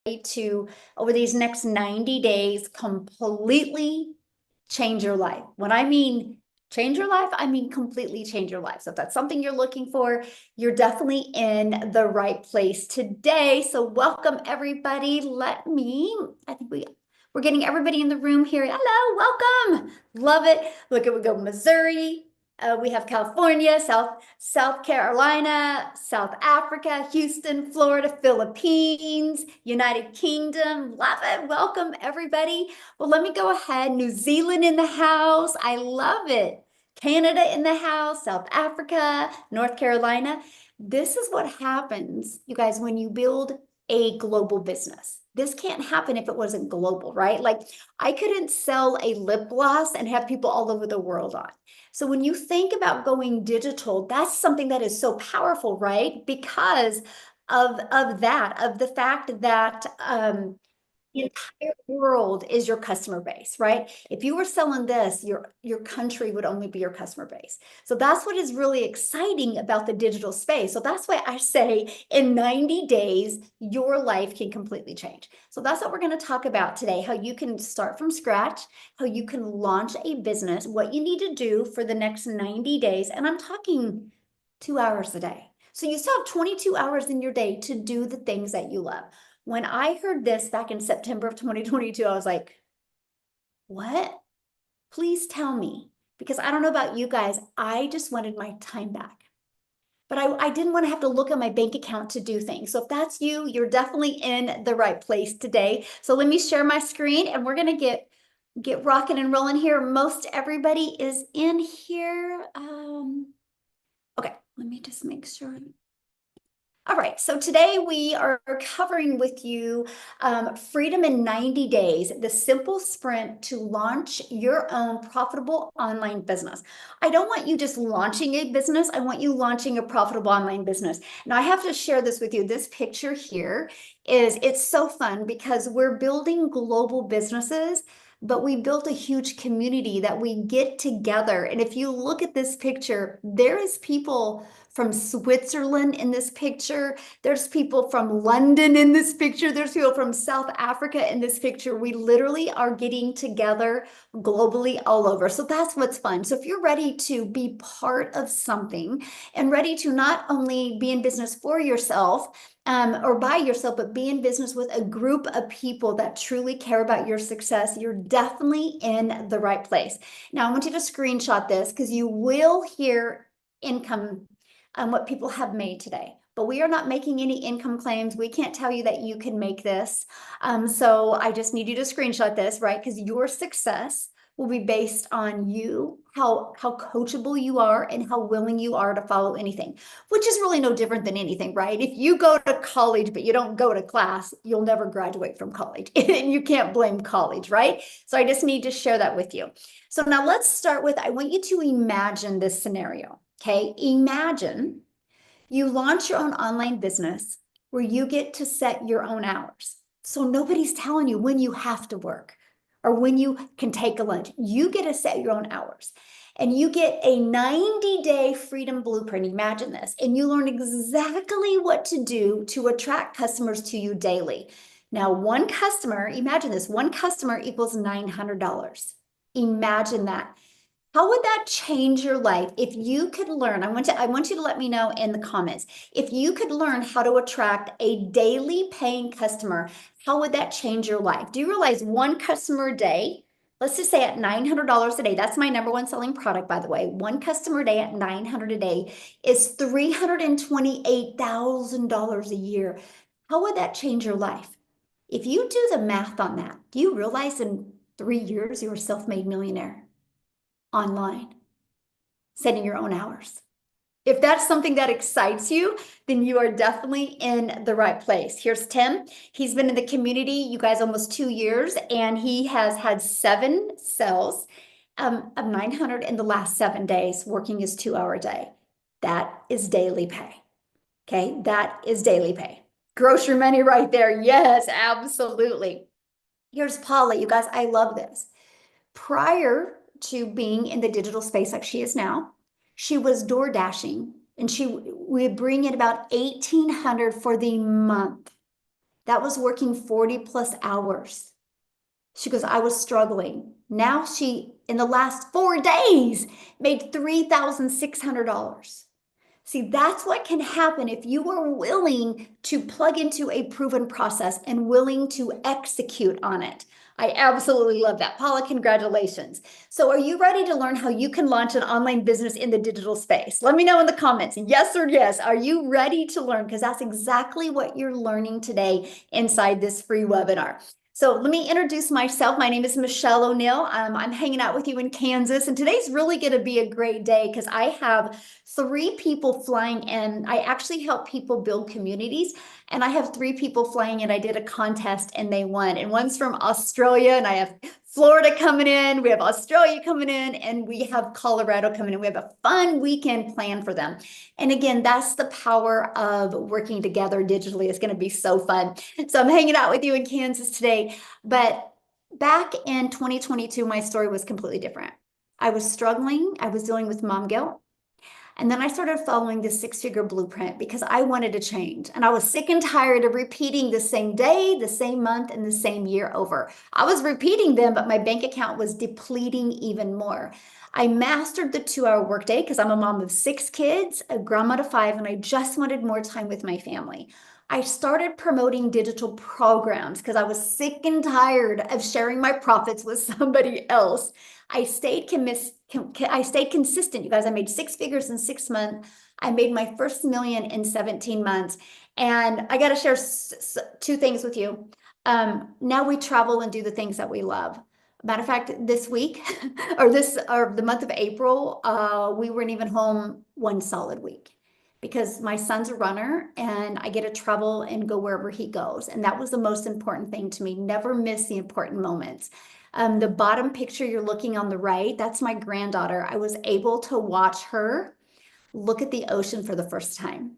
to, over these next 90 days, completely change your life. When I mean change your life, I mean completely change your life. So if that's something you're looking for, you're definitely in the right place today. So welcome everybody. I think we're getting everybody in the room here. Hello, welcome. Love it. Look at, we go Missouri. We have California, South Carolina, South Africa, Houston, Florida, Philippines, United Kingdom. Love it. Welcome, everybody. Well, let me go ahead. New Zealand in the house. I love it. Canada in the house, South Africa, North Carolina. This is what happens, you guys, when you build a global business. This can't happen if it wasn't global, right? Like I couldn't sell a lip gloss and have people all over the world on. So when you think about going digital, that's something that is so powerful, right? Because of the fact that the entire world is your customer base, right? If you were selling this, your country would only be your customer base. So that's what is really exciting about the digital space. So that's why I say in 90 days, your life can completely change. So that's what we're going to talk about today, how you can start from scratch, how you can launch a business, what you need to do for the next 90 days. And I'm talking 2 hours a day. So you still have 22 hours in your day to do the things that you love. When I heard this back in September of 2022, I was like, what? Please tell me. Because I don't know about you guys, I just wanted my time back. But I didn't want to have to look at my bank account to do things. So if that's you, you're definitely in the right place today. So let me share my screen and we're going to get rocking and rolling here. Most everybody is in here. Okay, let me just make sure. All right, so today we are covering with you Freedom in 90 Days, the simple sprint to launch your own profitable online business. I don't want you just launching a business, I want you launching a profitable online business. Now I have to share this with you. This picture here it's so fun because we're building global businesses, but we built a huge community that we get together. And if you look at this picture, there is people from Switzerland in this picture. There's people from London in this picture. There's people from South Africa in this picture. We literally are getting together globally all over. So that's what's fun. So if you're ready to be part of something and ready to not only be in business for yourself, or by yourself, but be in business with a group of people that truly care about your success, you're definitely in the right place. Now, I want you to screenshot this because you will hear income what people have made today. But we are not making any income claims. We can't tell you that you can make this. So I just need you to screenshot this, right? Because your success will be based on you, how coachable you are and how willing you are to follow anything, which is really no different than anything, right? If you go to college, but you don't go to class, you'll never graduate from college and you can't blame college, right? So I just need to share that with you. So now let's start with, I want you to imagine this scenario. Okay, imagine you launch your own online business where you get to set your own hours. So nobody's telling you when you have to work or when you can take a lunch. You get to set your own hours and you get a 90-day freedom blueprint. Imagine this, and you learn exactly what to do to attract customers to you daily. Now, one customer, imagine this, one customer equals $900. Imagine that. How would that change your life if you could learn? I want you to let me know in the comments. If you could learn how to attract a daily paying customer, how would that change your life? Do you realize one customer a day, let's just say at $900 a day, that's my number one selling product, by the way. One customer a day at $900 a day is $328,000 a year. How would that change your life? If you do the math on that, do you realize in 3 years you're a self-made millionaire? Online, setting your own hours. If that's something that excites you, then you are definitely in the right place. Here's Tim. He's been in the community, you guys, almost 2 years, and he has had 7 sales of 900 in the last 7 days, working his 2-hour day. That is daily pay. Okay, that is daily pay. Grocery money right there. Yes, absolutely. Here's Paula. You guys, I love this. Prior to being in the digital space like she is now, she was door dashing and she would bring in about $1,800 for the month. That was working 40 plus hours. She goes, I was struggling. Now she, in the last 4 days, made $3,600. See, that's what can happen if you are willing to plug into a proven process and willing to execute on it. I absolutely love that. Paula, congratulations. So are you ready to learn how you can launch an online business in the digital space? Let me know in the comments, yes or yes. Are you ready to learn? Because that's exactly what you're learning today inside this free webinar. So let me introduce myself. My name is Michelle O'Neill. I'm hanging out with you in Kansas, and today's really going to be a great day because I have 3 people flying in. I actually help people build communities, and I have 3 people flying in. I did a contest and they won, and one's from Australia, and I have Florida coming in, we have Australia coming in, and we have Colorado coming in. We have a fun weekend planned for them. And again, that's the power of working together digitally. It's going to be so fun. So I'm hanging out with you in Kansas today. But back in 2022, my story was completely different. I was struggling. I was dealing with mom guilt. And then I started following the 6-figure blueprint because I wanted to change. And I was sick and tired of repeating the same day, the same month, and the same year over. I was repeating them, but my bank account was depleting even more. I mastered the 2-hour workday because I'm a mom of 6 kids, a grandma to 5, and I just wanted more time with my family. I started promoting digital programs because I was sick and tired of sharing my profits with somebody else. I stayed consistent, you guys. I made 6 figures in 6 months. I made my first million in 17 months. And I got to share 2 things with you. Now we travel and do the things that we love. Matter of fact, this week or the month of April, we weren't even home one solid week because my son's a runner and I get to travel and go wherever he goes. And that was the most important thing to me. Never miss the important moments. The bottom picture you're looking on the right, that's my granddaughter. I was able to watch her look at the ocean for the first time.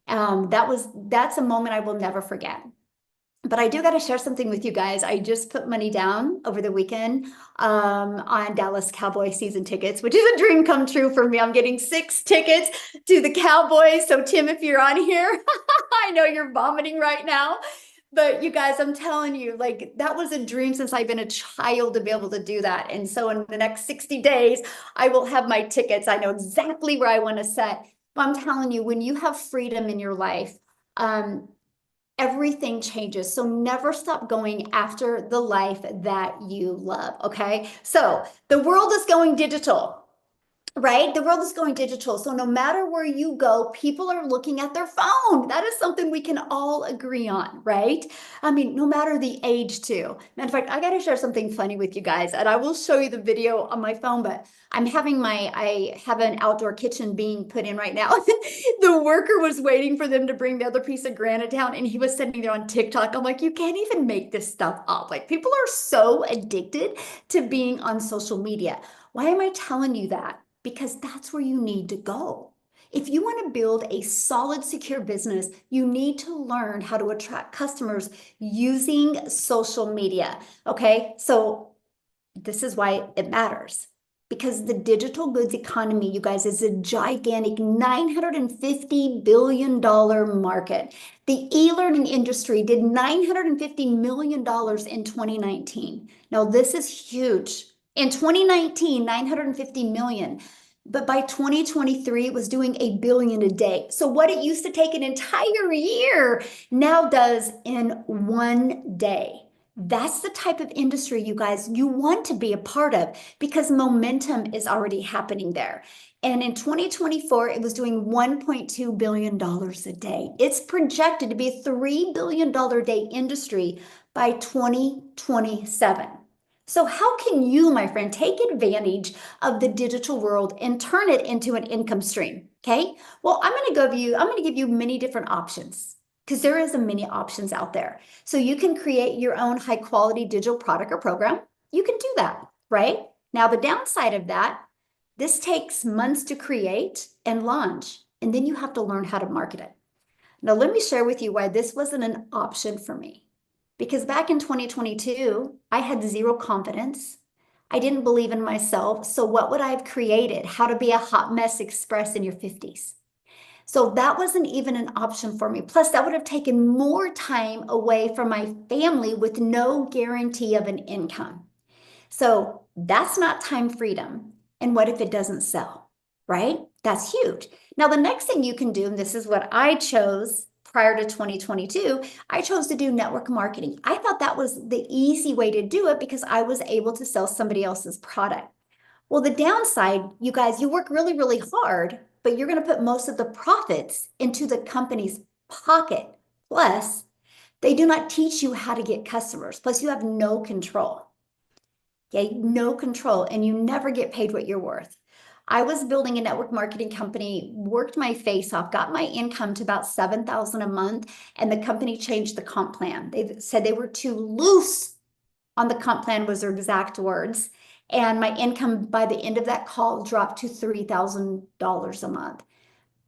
That's a moment I will never forget. But I do got to share something with you guys. I just put money down over the weekend on Dallas Cowboy season tickets, which is a dream come true for me. I'm getting 6 tickets to the Cowboys. So Tim, if you're on here, I know you're vomiting right now. But you guys, I'm telling you, like that was a dream since I've been a child to be able to do that. And so in the next 60 days, I will have my tickets. I know exactly where I want to set. But I'm telling you, when you have freedom in your life, everything changes. So never stop going after the life that you love. Okay. So the world is going digital. Right? The world is going digital. So no matter where you go, people are looking at their phone. That is something we can all agree on, right? I mean, no matter the age too. Matter of fact, I got to share something funny with you guys, and I will show you the video on my phone, but I have an outdoor kitchen being put in right now. The worker was waiting for them to bring the other piece of granite down, and he was sitting there on TikTok. I'm like, you can't even make this stuff up. Like people are so addicted to being on social media. Why am I telling you that? Because that's where you need to go. If you want to build a solid, secure business, you need to learn how to attract customers using social media. Okay, so this is why it matters. Because the digital goods economy, you guys, is a gigantic $950 billion market. The e-learning industry did $950 million in 2019. Now, this is huge. In 2019, 950 million. But by 2023, it was doing $1 billion a day. So what it used to take an entire year now does in one day. That's the type of industry, you guys, you want to be a part of because momentum is already happening there. And in 2024, it was doing $1.2 billion a day. It's projected to be a $3 billion a day industry by 2027. So how can you, my friend, take advantage of the digital world and turn it into an income stream? Okay. Well, I'm going to give you many different options because there is many options out there. So you can create your own high quality digital product or program. You can do that, right? Now, the downside of that, this takes months to create and launch, and then you have to learn how to market it. Now, let me share with you why this wasn't an option for me. Because back in 2022, I had 0 confidence. I didn't believe in myself. So what would I have created? How to be a hot mess express in your 50s. So that wasn't even an option for me. Plus, that would have taken more time away from my family with no guarantee of an income. So that's not time freedom. And what if it doesn't sell, right? That's huge. Now, the next thing you can do, and this is what I chose prior to 2022, I chose to do network marketing. I thought that was the easy way to do it because I was able to sell somebody else's product. Well, the downside, you guys, you work really, really hard, but you're going to put most of the profits into the company's pocket. Plus, they do not teach you how to get customers. Plus, you have no control. Okay, no control, and you never get paid what you're worth. I was building a network marketing company, worked my face off, got my income to about 7,000 a month, and the company changed the comp plan. They said they were too loose on the comp plan was their exact words. And my income by the end of that call dropped to $3,000 a month.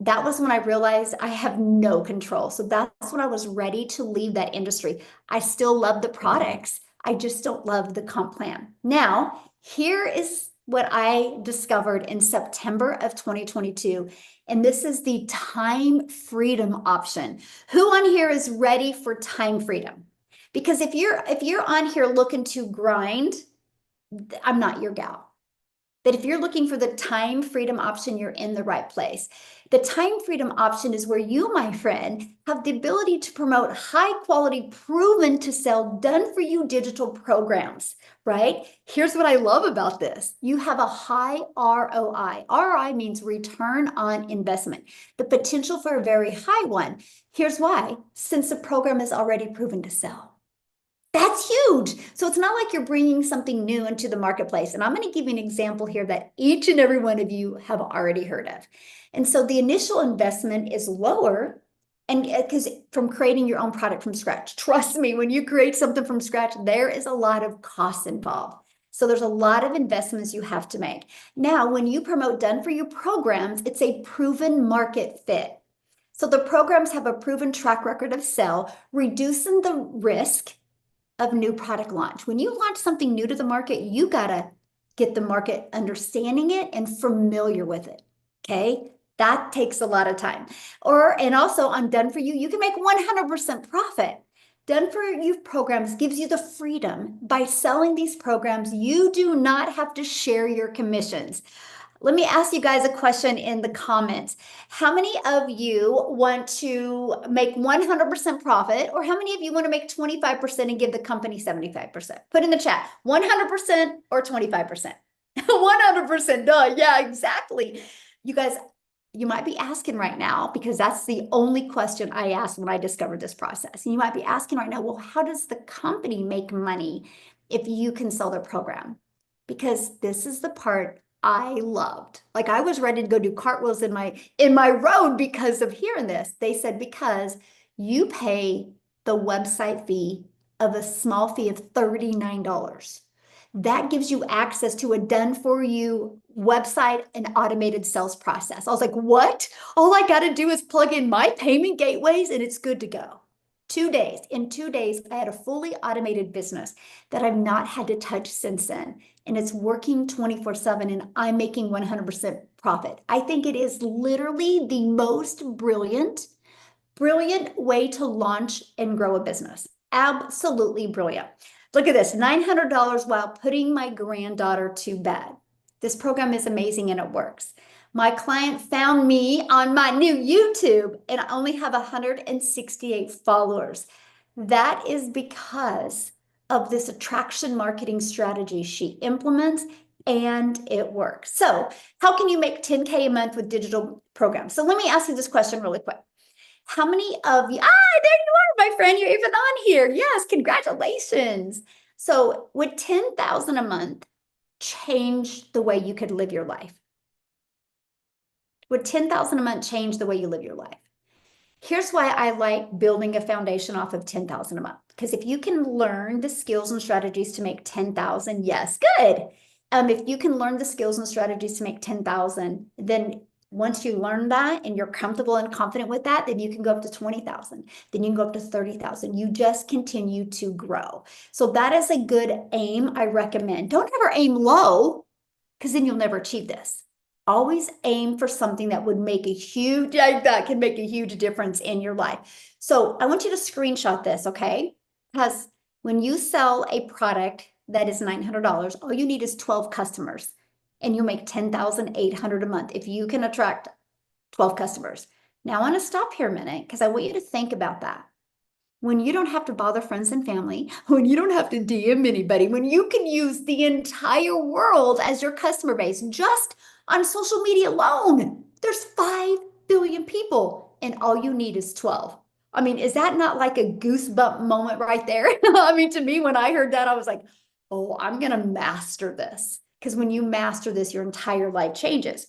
That was when I realized I have no control. So that's when I was ready to leave that industry. I still love the products. I just don't love the comp plan. Now, here is what I discovered in September of 2022. And this is the time freedom option. Who on here is ready for time freedom? Because if you're on here looking to grind, I'm not your gal. But if you're looking for the time freedom option, you're in the right place. The time freedom option is where you, my friend, have the ability to promote high quality, proven to sell, done for you digital programs, right? Here's what I love about this. You have a high ROI. ROI means return on investment, the potential for a very high one. Here's why, since the program is already proven to sell. That's huge. So it's not like you're bringing something new into the marketplace. And I'm going to give you an example here that each and every one of you have already heard of. And so the initial investment is lower, and because from creating your own product from scratch, trust me, when you create something from scratch, there is a lot of costs involved. So there's a lot of investments you have to make. Now, when you promote done for you programs, it's a proven market fit. So the programs have a proven track record of sell, reducing the risk of new product launch. When you launch something new to the market, you gotta get the market understanding it and familiar with it. Okay, that takes a lot of time. And also on Done For You, you can make 100% profit. Done For You programs gives you the freedom. By selling these programs, you do not have to share your commissions. Let me ask you guys a question in the comments. How many of you want to make 100% profit, or how many of you want to make 25% and give the company 75%? Put in the chat, 100% or 25%? 100%, duh, yeah, exactly. You guys, you might be asking right now, because that's the only question I asked when I discovered this process. And you might be asking right now, well, how does the company make money if you can sell their program? Because this is the part I loved. Like, I was ready to go do cartwheels in my road because of hearing this. They said, because you pay the website fee of a small fee of $39. That gives you access to a done for you website and automated sales process. I was like, what? All I got to do is plug in my payment gateways and it's good to go. 2 days. In 2 days, I had a fully automated business that I've not had to touch since then. And it's working 24/7 and I'm making 100% profit. I think it is literally the most brilliant way to launch and grow a business. Absolutely brilliant. Look at this, $900 while putting my granddaughter to bed. This program is amazing and it works. My client found me on my new YouTube and I only have 168 followers. That is because of this attraction marketing strategy she implements, and it works. So how can you make 10K a month with digital programs? So let me ask you this question really quick. How many of you, there you are, my friend, you're even on here. Yes, congratulations. So would 10,000 a month change the way you could live your life? Would 10,000 a month change the way you live your life? Here's why I like building a foundation off of 10,000 a month. Because if you can learn the skills and strategies to make 10,000, yes, good. If you can learn the skills and strategies to make 10,000, then once you learn that and you're comfortable and confident with that, then you can go up to 20,000. Then you can go up to 30,000. You just continue to grow. So that is a good aim I recommend. Don't ever aim low, because then you'll never achieve this. Always aim for something that would make that can make a huge difference in your life. So I want you to screenshot this, okay? Because when you sell a product that is $900, all you need is 12 customers and you'll make $10,800 a month if you can attract 12 customers. Now I want to stop here a minute because I want you to think about that. When you don't have to bother friends and family, when you don't have to DM anybody, when you can use the entire world as your customer base just on social media alone, there's 5 billion people and all you need is 12. I mean, is that not like a goosebump moment right there? I mean, to me, when I heard that, I was like, oh, I'm going to master this. Because when you master this, your entire life changes.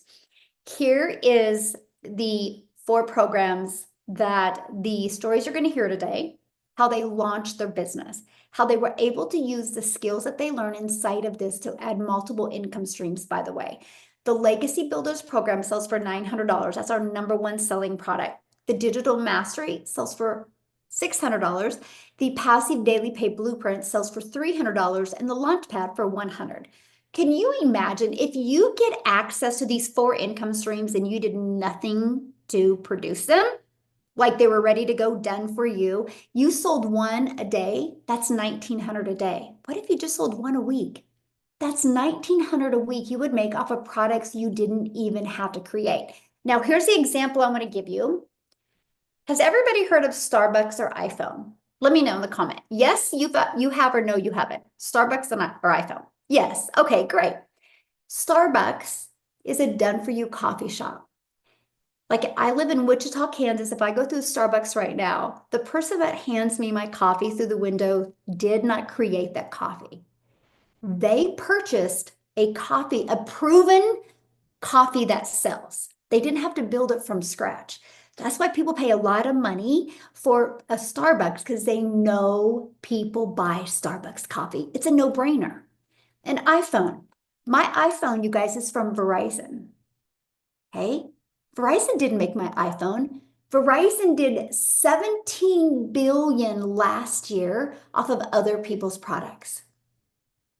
Here is the 4 programs that the stories you're going to hear today, how they launched their business, how they were able to use the skills that they learn inside of this to add multiple income streams, by the way. The Legacy Builders program sells for $900. That's our #1 selling product. The Digital Mastery sells for $600. The Passive Daily Pay Blueprint sells for $300 and the Launchpad for $100. Can you imagine if you get access to these 4 income streams and you did nothing to produce them? Like they were ready to go, done for you. You sold 1 a day, that's 1,900 a day. What if you just sold 1 a week? That's 1,900 a week you would make off of products you didn't even have to create. Now, here's the example I'm going to give you. Has everybody heard of Starbucks or iPhone? Let me know in the comment. Yes, you have, or no, you haven't. Starbucks or iPhone. Yes. Okay, great. Starbucks is a done-for-you coffee shop. Like I live in Wichita, Kansas. If I go through Starbucks right now, the person that hands me my coffee through the window did not create that coffee. They purchased a proven coffee that sells. They didn't have to build it from scratch. That's why people pay a lot of money for a Starbucks because they know people buy Starbucks coffee. It's a no-brainer. An iPhone. My iPhone, you guys, is from Verizon. Okay? Verizon didn't make my iPhone. Verizon did 17 billion last year off of other people's products.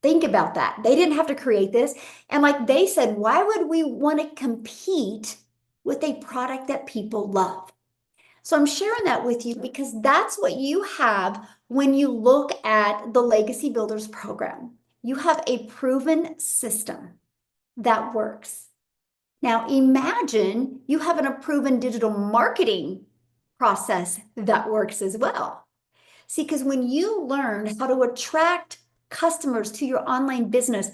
Think about that. They didn't have to create this. And like they said, why would we want to compete with a product that people love? So I'm sharing that with you because that's what you have when you look at the Legacy Builders program. You have a proven system that works. Now imagine you have a proven digital marketing process that works as well. See, because when you learn how to attract customers to your online business,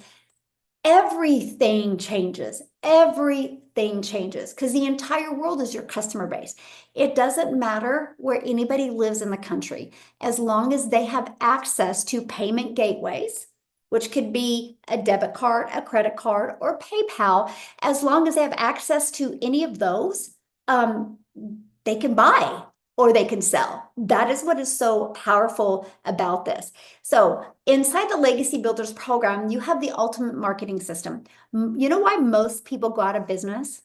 everything changes. Everything changes because the entire world is your customer base. It doesn't matter where anybody lives in the country, as long as they have access to payment gateways, which could be a debit card, a credit card, or PayPal. As long as they have access to any of those, they can buy or they can sell. That is what is so powerful about this. So inside the Legacy Builders program, you have the ultimate marketing system. You know why most people go out of business?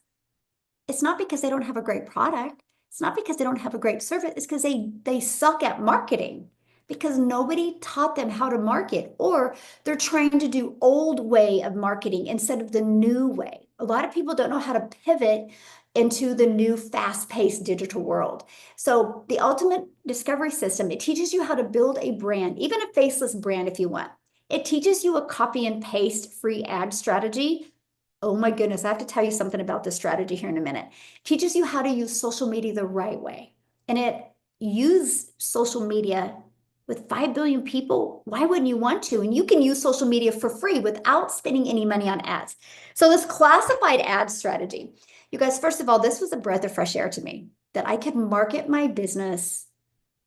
It's not because they don't have a great product. It's not because they don't have a great service. It's because they suck at marketing because nobody taught them how to market, or they're trying to do old way of marketing instead of the new way. A lot of people don't know how to pivot into the new fast-paced digital world. So the ultimate discovery system, it teaches you how to build a brand, even a faceless brand if you want. It teaches you a copy and paste free ad strategy. Oh my goodness, I have to tell you something about this strategy here in a minute. It teaches you how to use social media the right way. And it use social media with 5 billion people. Why wouldn't you want to? And you can use social media for free without spending any money on ads. So this classified ad strategy, you guys, first of all, this was a breath of fresh air to me that I could market my business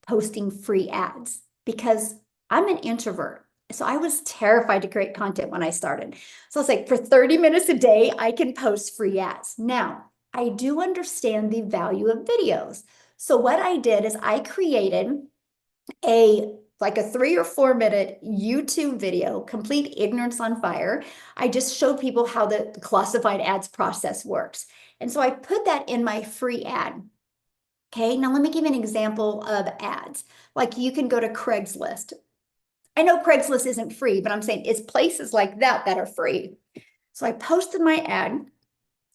posting free ads because I'm an introvert. So I was terrified to create content when I started. So it's like for 30 minutes a day, I can post free ads. Now, I do understand the value of videos. So what I did is I created like a 3 or 4 minute YouTube video, complete ignorance on fire. I just showed people how the classified ads process works. And so I put that in my free ad. Okay, now let me give you an example of ads. Like you can go to Craigslist. I know Craigslist isn't free, but I'm saying it's places like that that are free. So I posted my ad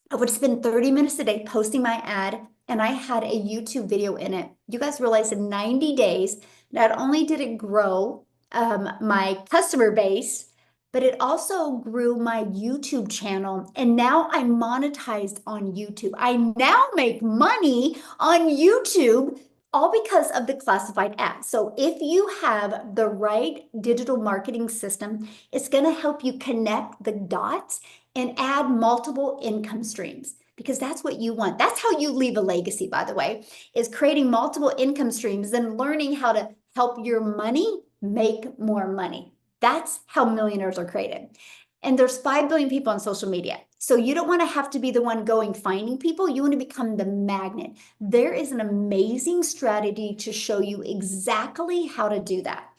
I would spend 30 minutes a day posting my ad, and I had a YouTube video in it. You guys realize in 90 days, not only did it grow my customer base, but it also grew my YouTube channel. And now I'm monetized on YouTube. I now make money on YouTube, all because of the classified ads. So if you have the right digital marketing system, it's going to help you connect the dots and add multiple income streams, because that's what you want. That's how you leave a legacy, by the way, is creating multiple income streams and learning how to help your money make more money. That's how millionaires are created. And there's 5 billion people on social media. So you don't want to have to be the one going finding people. You want to become the magnet. There is an amazing strategy to show you exactly how to do that.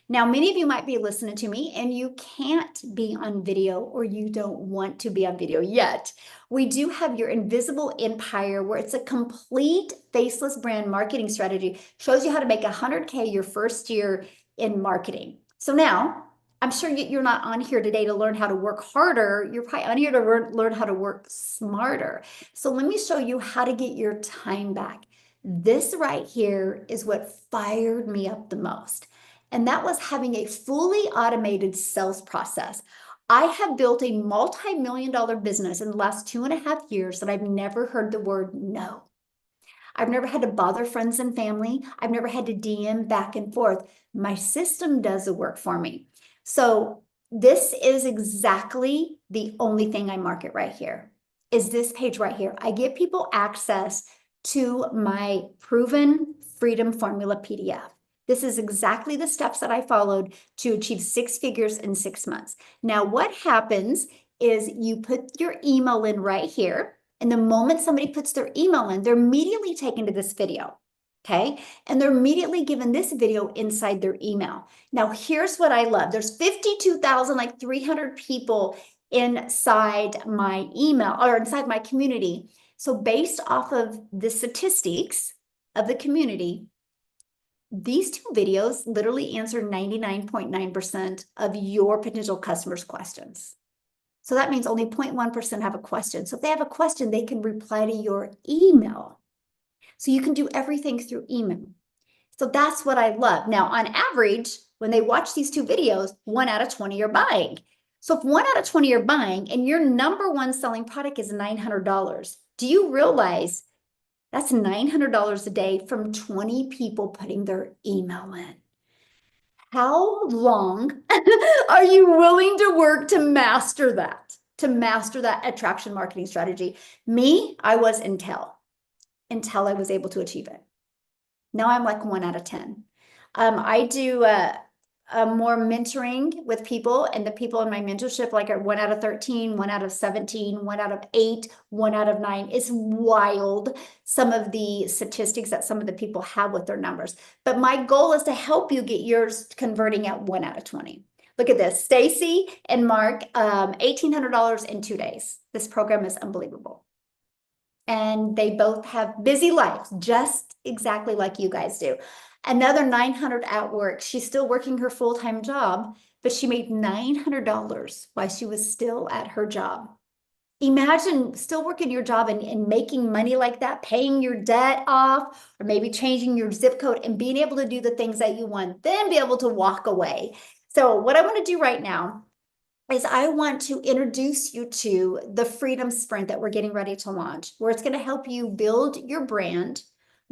Now, many of you might be listening to me and you can't be on video, or you don't want to be on video yet. We do have your Invisible Empire, where it's a complete faceless brand marketing strategy, shows you how to make 100K your first year in marketing. So now, I'm sure you're not on here today to learn how to work harder. You're probably on here to learn how to work smarter. So let me show you how to get your time back. This right here is what fired me up the most. And that was having a fully automated sales process. I have built a multi-million-dollar business in the last 2.5 years that I've never heard the word no. I've never had to bother friends and family. I've never had to DM back and forth. My system does the work for me. So this is exactly the only thing I market right here, is this page right here. I give people access to my proven freedom formula PDF. This is exactly the steps that I followed to achieve 6 figures in 6 months. Now, what happens is you put your email in right here. And the moment somebody puts their email in, they're immediately taken to this video, okay? And they're immediately given this video inside their email. Now, here's what I love. There's 52,300 people inside my email, or inside my community. So based off of the statistics of the community, these 2 videos literally answer 99.9% of your potential customers' questions. So that means only 0.1% have a question. So if they have a question, they can reply to your email. So you can do everything through email. So that's what I love. Now, on average, when they watch these 2 videos, 1 out of 20 are buying. So if 1 out of 20 are buying and your number one selling product is $900, do you realize that's $900 a day from 20 people putting their email in? How long are you willing to work to master that? To master that attraction marketing strategy? Me, I was until I was able to achieve it. Now I'm like 1 out of 10. I do more mentoring with people, and the people in my mentorship like are 1 out of 13, 1 out of 17, 1 out of 8, 1 out of 9. It's wild, some of the statistics that some of the people have with their numbers. But my goal is to help you get yours converting at 1 out of 20. Look at this, Stacy and Mark, $1,800 in 2 days. This program is unbelievable. And they both have busy lives, just exactly like you guys do. Another 900 at work. She's still working her full-time job, but she made $900 while she was still at her job. Imagine still working your job and making money like that, paying your debt off, or maybe changing your zip code and being able to do the things that you want, then be able to walk away. So what I want to do right now is I want to introduce you to the Freedom Sprint that we're getting ready to launch, where it's going to help you build your brand,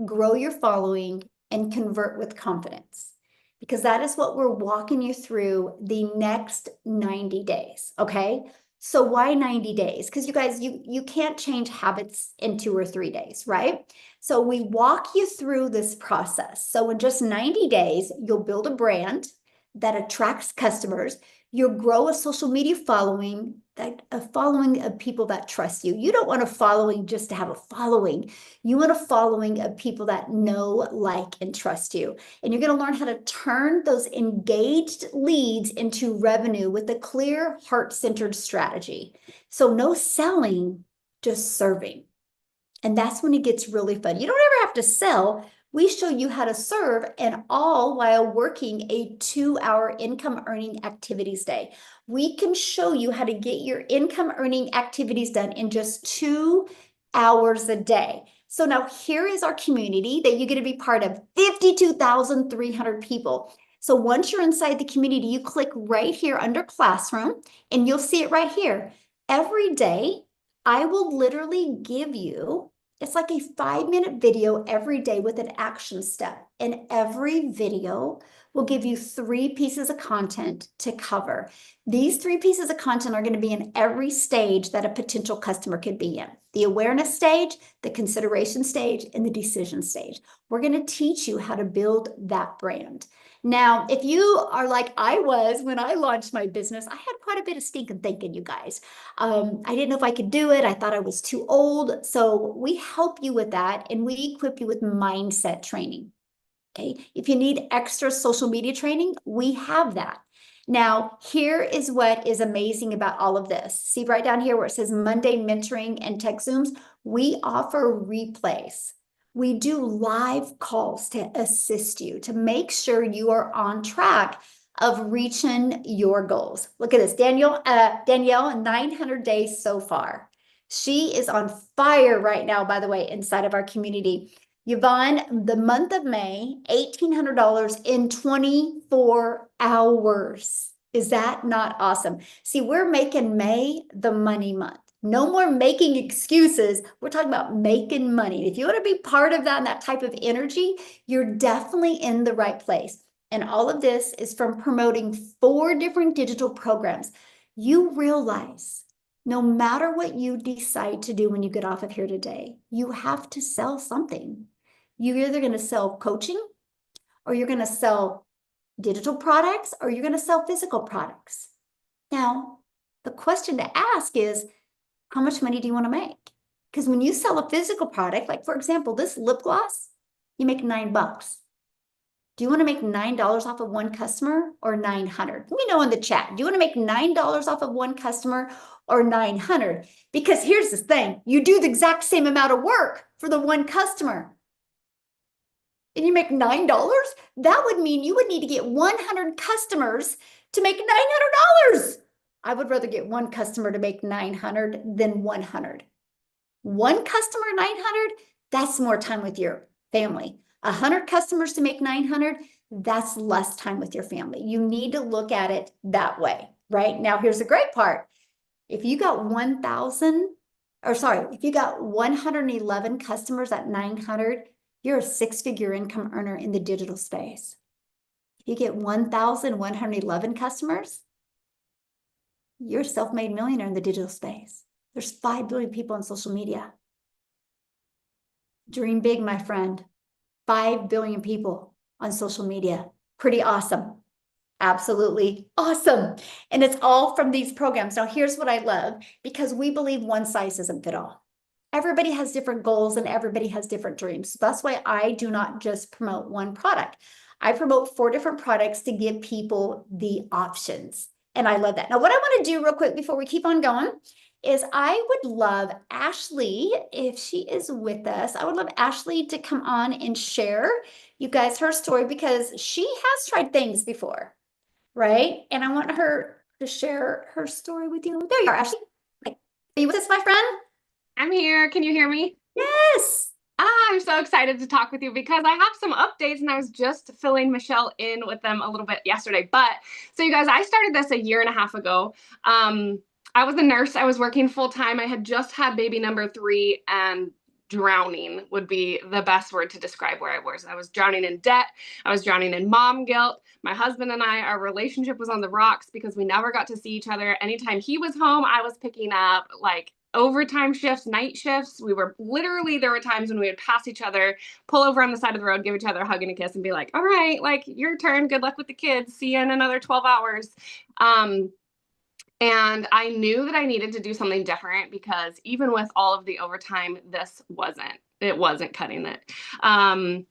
grow your following, and convert with confidence. Because that is what we're walking you through the next 90 days, okay? So why 90 days? Because you guys, you can't change habits in 2 or 3 days, right? So we walk you through this process. So in just 90 days, you'll build a brand that attracts customers. You'll grow a social media following, a following of people that trust you. You don't want a following just to have a following. You want a following of people that know, like, and trust you. And you're going to learn how to turn those engaged leads into revenue with a clear, heart-centered strategy. So no selling, just serving. And that's when it gets really fun. You don't ever have to sell We show you how to serve, and all while working a 2-hour income earning activities day. We can show you how to get your income earning activities done in just 2 hours a day. So now here is our community that you're going to be part of, 52,300 people. So once you're inside the community, you click right here under classroom and you'll see it right here. Every day, I will literally give you, it's like a 5-minute video every day with an action step. And every video will give you 3 pieces of content to cover. These 3 pieces of content are going to be in every stage that a potential customer could be in. The awareness stage, the consideration stage, and the decision stage. We're going to teach you how to build that brand. Now, if you are like I was when I launched my business, I had quite a bit of stinking thinking, you guys. I didn't know if I could do it. I thought I was too old. So we help you with that, and we equip you with mindset training. Okay. If you need extra social media training, we have that. Now, here is what is amazing about all of this. See right down here where it says Monday mentoring and tech Zooms, we offer replays. We do live calls to assist you, to make sure you are on track of reaching your goals. Look at this, Danielle, 900 days so far. She is on fire right now, by the way, inside of our community. Yvonne, the month of May, $1,800 in 24 hours. Is that not awesome? See, we're making May the money month. No more making excuses. We're talking about making money. If you want to be part of that and that type of energy, you're definitely in the right place. And all of this is from promoting 4 different digital programs. You realize no matter what you decide to do when you get off of here today, you have to sell something. You're either going to sell coaching, or you're going to sell digital products, or you're going to sell physical products. Now, the question to ask is, how much money do you want to make? Because when you sell a physical product, like for example, this lip gloss, you make $9. Do you want to make $9 off of one customer or 900? Let me know in the chat. Do you want to make $9 off of one customer or 900? Because here's the thing, you do the exact same amount of work for the one customer, and you make $9, that would mean you would need to get 100 customers to make $900. I would rather get one customer to make 900 than 100. One customer, 900, that's more time with your family. 100 customers to make 900, that's less time with your family. You need to look at it that way, right? Now, here's the great part. If you got 111 customers at 900, you're a 6-figure income earner in the digital space. If you get 1,111 customers, you're a self-made millionaire in the digital space. There's 5 billion people on social media. Dream big, my friend. 5 billion people on social media. Pretty awesome. Absolutely awesome. And it's all from these programs. Now, here's what I love, because we believe one size doesn't fit all. Everybody has different goals and everybody has different dreams. So that's why I do not just promote one product. I promote 4 different products to give people the options. And I love that. Now, what I want to do real quick before we keep on going is I would love Ashley, if she is with us, I would love Ashley to come on and share you guys her story, because she has tried things before, right? And I want her to share her story with you. There you are, Ashley. Are you with us, my friend? I'm here. Can you hear me? Yes. I'm so excited to talk with you because I have some updates, and I was just filling Michelle in with them a little bit yesterday. But so you guys, I started this a year and a half ago. I was a nurse. I was working full time. I had just had baby number 3, and drowning would be the best word to describe where I was. I was drowning in debt. I was drowning in mom guilt. My husband and I, our relationship was on the rocks because we never got to see each other. Anytime he was home, I was picking up like overtime shifts, night shifts. We were literally, there were times when we would pass each other, pull over on the side of the road, give each other a hug and a kiss, and be like, all right, like, your turn. Good luck with the kids. See you in another 12 hours. And I knew that I needed to do something different, because even with all of the overtime, it wasn't cutting it. And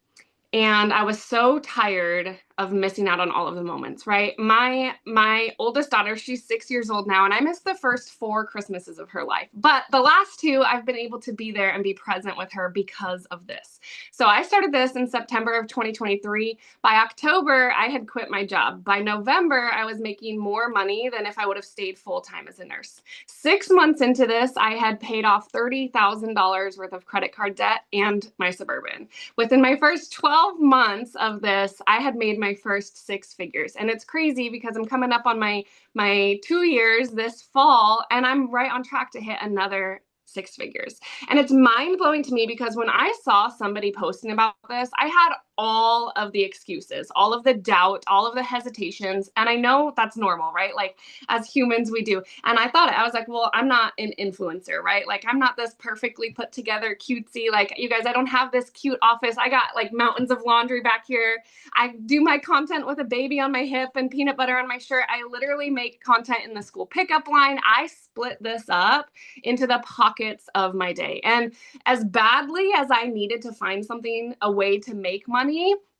I was so tired of missing out on all of the moments, right? My oldest daughter, she's 6 years old now, and I missed the first 4 Christmases of her life. But the last 2, I've been able to be there and be present with her because of this. So I started this in September of 2023. By October, I had quit my job. By November, I was making more money than if I would have stayed full-time as a nurse. 6 months into this, I had paid off $30,000 worth of credit card debt and my Suburban. Within my first 12 months of this, I had made my first 6 figures. And it's crazy because I'm coming up on my 2 years this fall, and I'm right on track to hit another 6 figures. And it's mind blowing to me because when I saw somebody posting about this, I had all of the excuses, all of the doubt, all of the hesitations. And I know that's normal, right? Like as humans, we do. And I thought, I was like, well, I'm not an influencer, right? Like I'm not this perfectly put together cutesy, like you guys, I don't have this cute office. I got like mountains of laundry back here. I do my content with a baby on my hip and peanut butter on my shirt. I literally make content in the school pickup line. I split this up into the pockets of my day. And as badly as I needed to find something, a way to make money,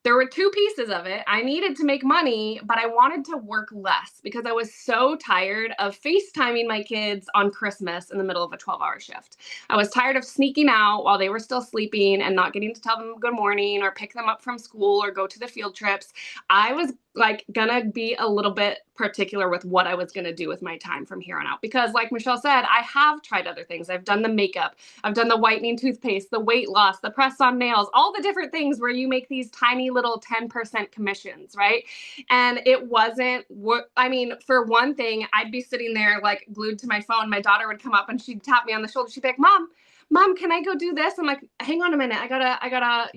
there were 2 pieces of it. I needed to make money, but I wanted to work less because I was so tired of FaceTiming my kids on Christmas in the middle of a 12-hour shift. I was tired of sneaking out while they were still sleeping and not getting to tell them good morning or pick them up from school or go to the field trips. I was like gonna be a little bit particular with what I was gonna do with my time from here on out. Because like Michelle said, I have tried other things. I've done the makeup, I've done the whitening toothpaste, the weight loss, the press on nails, all the different things where you make these tiny little 10% commissions, right? And it wasn't what, I mean, for one thing, I'd be sitting there like glued to my phone. My daughter would come up and she'd tap me on the shoulder. She'd be like, Mom, can I go do this? I'm like, hang on a minute. I gotta,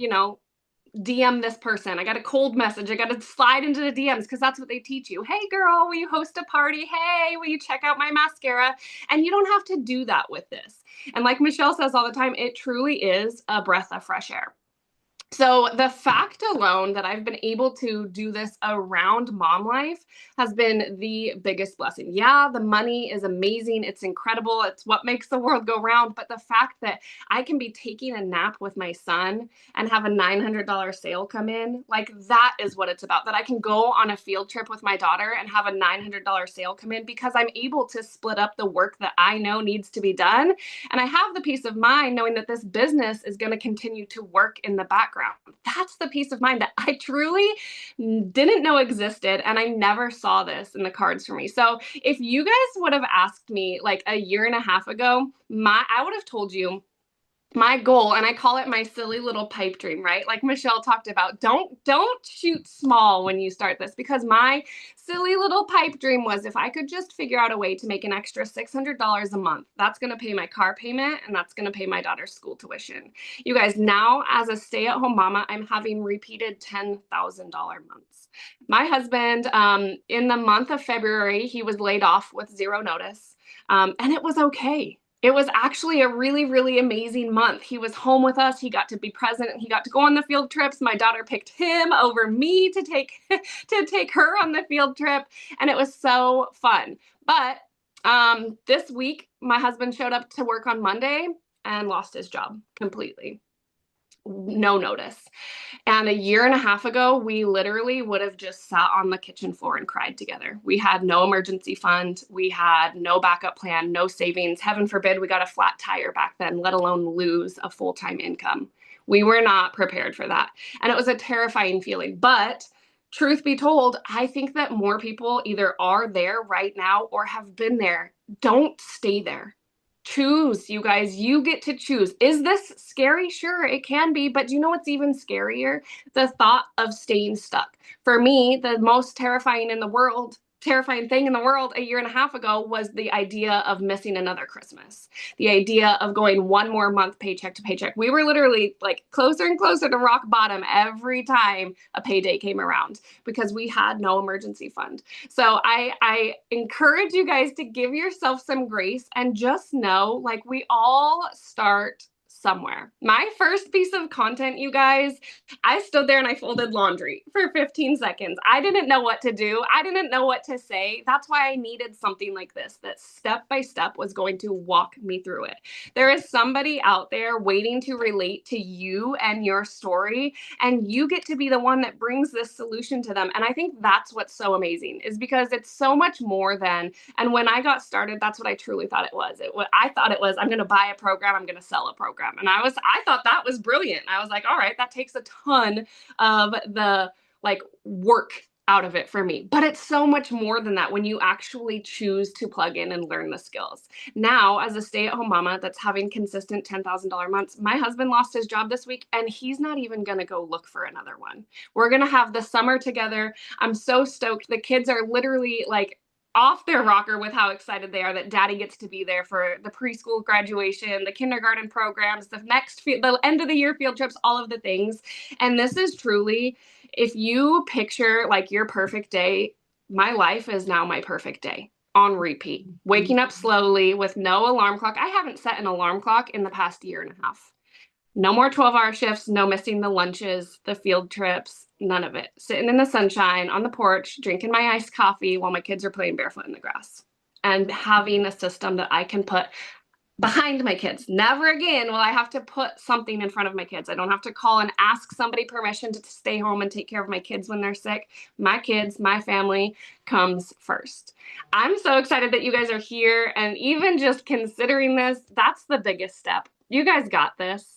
DM this person. I got a cold message. I got to slide into the DMs because that's what they teach you. Hey girl, will you host a party? Hey, will you check out my mascara? And you don't have to do that with this. And like Michelle says all the time, it truly is a breath of fresh air. So the fact alone that I've been able to do this around mom life has been the biggest blessing. Yeah, the money is amazing. It's incredible. It's what makes the world go round. But the fact that I can be taking a nap with my son and have a $900 sale come in, like that is what it's about. That I can go on a field trip with my daughter and have a $900 sale come in because I'm able to split up the work that I know needs to be done. And I have the peace of mind knowing that this business is going to continue to work in the background. That's the peace of mind that I truly didn't know existed. And I never saw this in the cards for me. So if you guys would have asked me like a year and a half ago, I would have told you my goal, and I call it my silly little pipe dream, right? Like Michelle talked about, don't shoot small when you start this, because my silly little pipe dream was if I could just figure out a way to make an extra $600 a month, that's going to pay my car payment and that's going to pay my daughter's school tuition. You guys, now as a stay-at-home mama, I'm having repeated $10,000 months. My husband, in the month of February, he was laid off with 0 notice, and it was okay. It was actually a really, really amazing month. He was home with us. He got to be present. He got to go on the field trips. My daughter picked him over me to take her on the field trip. And it was so fun. But this week, my husband showed up to work on Monday and lost his job completely. No notice. And a year and a half ago, we literally would have just sat on the kitchen floor and cried together. We had no emergency fund. We had no backup plan, no savings. Heaven forbid we got a flat tire back then, let alone lose a full-time income. We were not prepared for that. And it was a terrifying feeling. But truth be told, I think that more people either are there right now or have been there. Don't stay there. Choose, you guys. You get to choose. Is this scary? Sure, it can be. But do you know what's even scarier? The thought of staying stuck. For me, the most terrifying thing in the world a year and a half ago was the idea of missing another Christmas. The idea of going one more month paycheck to paycheck. We were literally like closer and closer to rock bottom every time a payday came around because we had no emergency fund. So I encourage you guys to give yourself some grace and just know, like, we all start somewhere. My first piece of content, you guys, I stood there and I folded laundry for 15 seconds. I didn't know what to do. I didn't know what to say. That's why I needed something like this that step by step was going to walk me through it. There is somebody out there waiting to relate to you and your story, and you get to be the one that brings this solution to them. And I think that's what's so amazing, is because it's so much more than, and when I got started, that's what I truly thought it was. I thought it was, I'm going to buy a program, I'm going to sell a program. And I thought that was brilliant. I was like, all right, that takes a ton of the like work out of it for me. But it's so much more than that when you actually choose to plug in and learn the skills. Now, as a stay-at-home mama that's having consistent $10,000 months, my husband lost his job this week and he's not even going to go look for another one. We're going to have the summer together. I'm so stoked. The kids are literally like off their rocker with how excited they are that daddy gets to be there for the preschool graduation, the kindergarten programs, the end of the year field trips, all of the things. And this is truly, if you picture like your perfect day, my life is now my perfect day on repeat, waking up slowly with no alarm clock. I haven't set an alarm clock in the past year and a half. No more 12-hour shifts, no missing the lunches, the field trips, none of it. Sitting in the sunshine on the porch, drinking my iced coffee while my kids are playing barefoot in the grass, and having a system that I can put behind my kids. Never again will I have to put something in front of my kids. I don't have to call and ask somebody permission to stay home and take care of my kids when they're sick. My kids, my family comes first. I'm so excited that you guys are here, and even just considering this, that's the biggest step. You guys got this.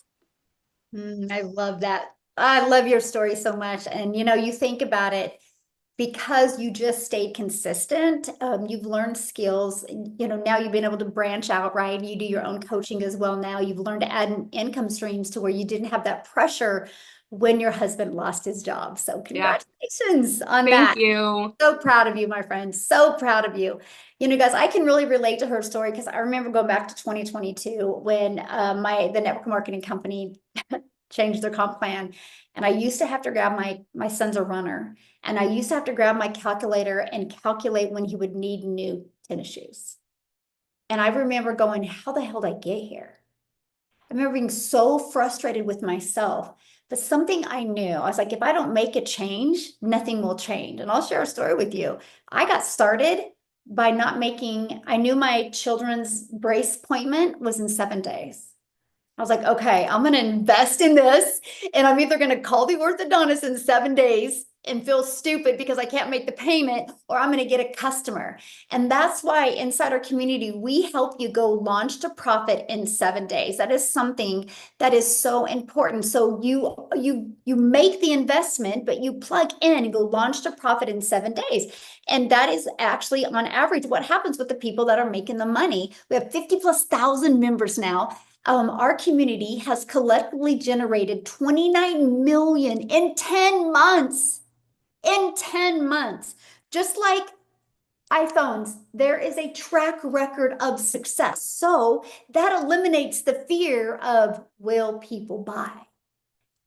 I love that. I love your story so much. And you think about it, because you just stayed consistent, you've learned skills, now you've been able to branch out, right? You do your own coaching as well now. You've learned to add income streams to where you didn't have that pressure when your husband lost his job. So congratulations on that. Thank you. So proud of you, my friend. So proud of you. Guys, I can really relate to her story because I remember going back to 2022 when the network marketing company changed their comp plan. And I used to have to grab my son's a runner. And I used to have to grab my calculator and calculate when he would need new tennis shoes. And I remember going, how the hell did I get here? I remember being so frustrated with myself. But something I knew, I was like, if I don't make a change, nothing will change. And I'll share a story with you. I got started by I knew my children's brace appointment was in 7 days. I was like, okay, I'm going to invest in this, and I'm either going to call the orthodontist in 7 days and feel stupid because I can't make the payment, or I'm going to get a customer. And that's why inside our community, we help you go launch to profit in 7 days. That is something that is so important. So you make the investment, but you plug in and go launch to profit in 7 days. And that is actually on average what happens with the people that are making the money. We have 50,000+ members now. Our community has collectively generated 29 million in 10 months. In 10 months, just like iPhones, there is a track record of success. So that eliminates the fear of, will people buy?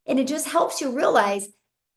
And it just helps you realize,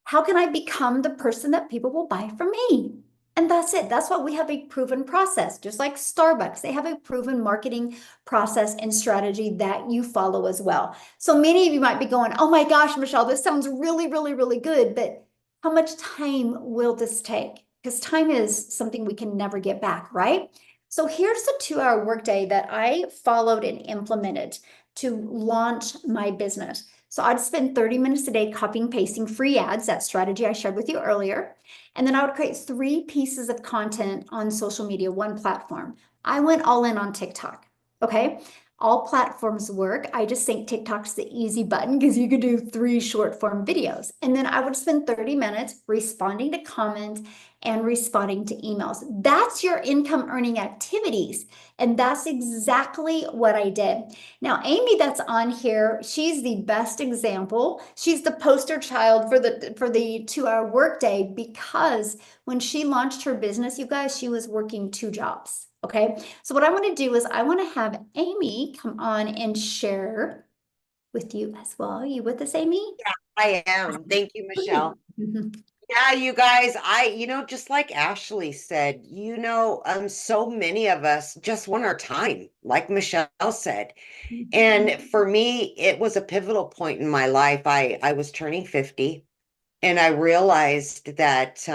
how can I become the person that people will buy from me? And that's it. That's why we have a proven process. Just like Starbucks, they have a proven marketing process and strategy that you follow as well. So many of you might be going, oh my gosh, Michelle, this sounds really, really, really good. But how much time will this take? Because time is something we can never get back, right? So here's the 2-hour workday that I followed and implemented to launch my business. So I'd spend 30 minutes a day copying, pasting free ads, that strategy I shared with you earlier. And then I would create 3 pieces of content on social media, one platform. I went all in on TikTok, okay? All platforms work. I just think TikTok's the easy button because you could do 3 short form videos. And then I would spend 30 minutes responding to comments and responding to emails. That's your income earning activities. And that's exactly what I did. Now, Amy that's on here, she's the best example. She's the poster child for the 2-hour workday, because when she launched her business, you guys, she was working 2 jobs. Okay, so what I want to do is I want to have Amy come on and share with you as well. Are you with us, Amy? Yeah, I am. Thank you, Michelle. Yeah, you guys, just like Ashley said, so many of us just want our time, like Michelle said. And for me, it was a pivotal point in my life. I was turning 50 and I realized that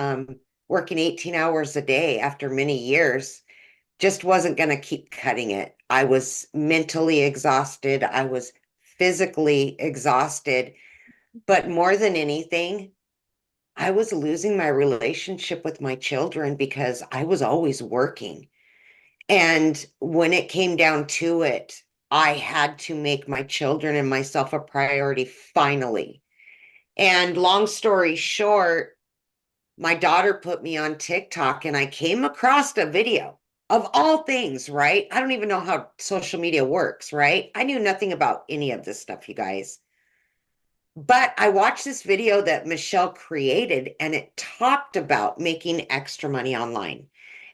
working 18 hours a day after many years just wasn't going to keep cutting it. I was mentally exhausted. I was physically exhausted. But more than anything, I was losing my relationship with my children because I was always working. And when it came down to it, I had to make my children and myself a priority finally. And long story short, my daughter put me on TikTok and I came across a video of all things, right? I don't even know how social media works, right? I knew nothing about any of this stuff, you guys. But I watched this video that Michelle created and it talked about making extra money online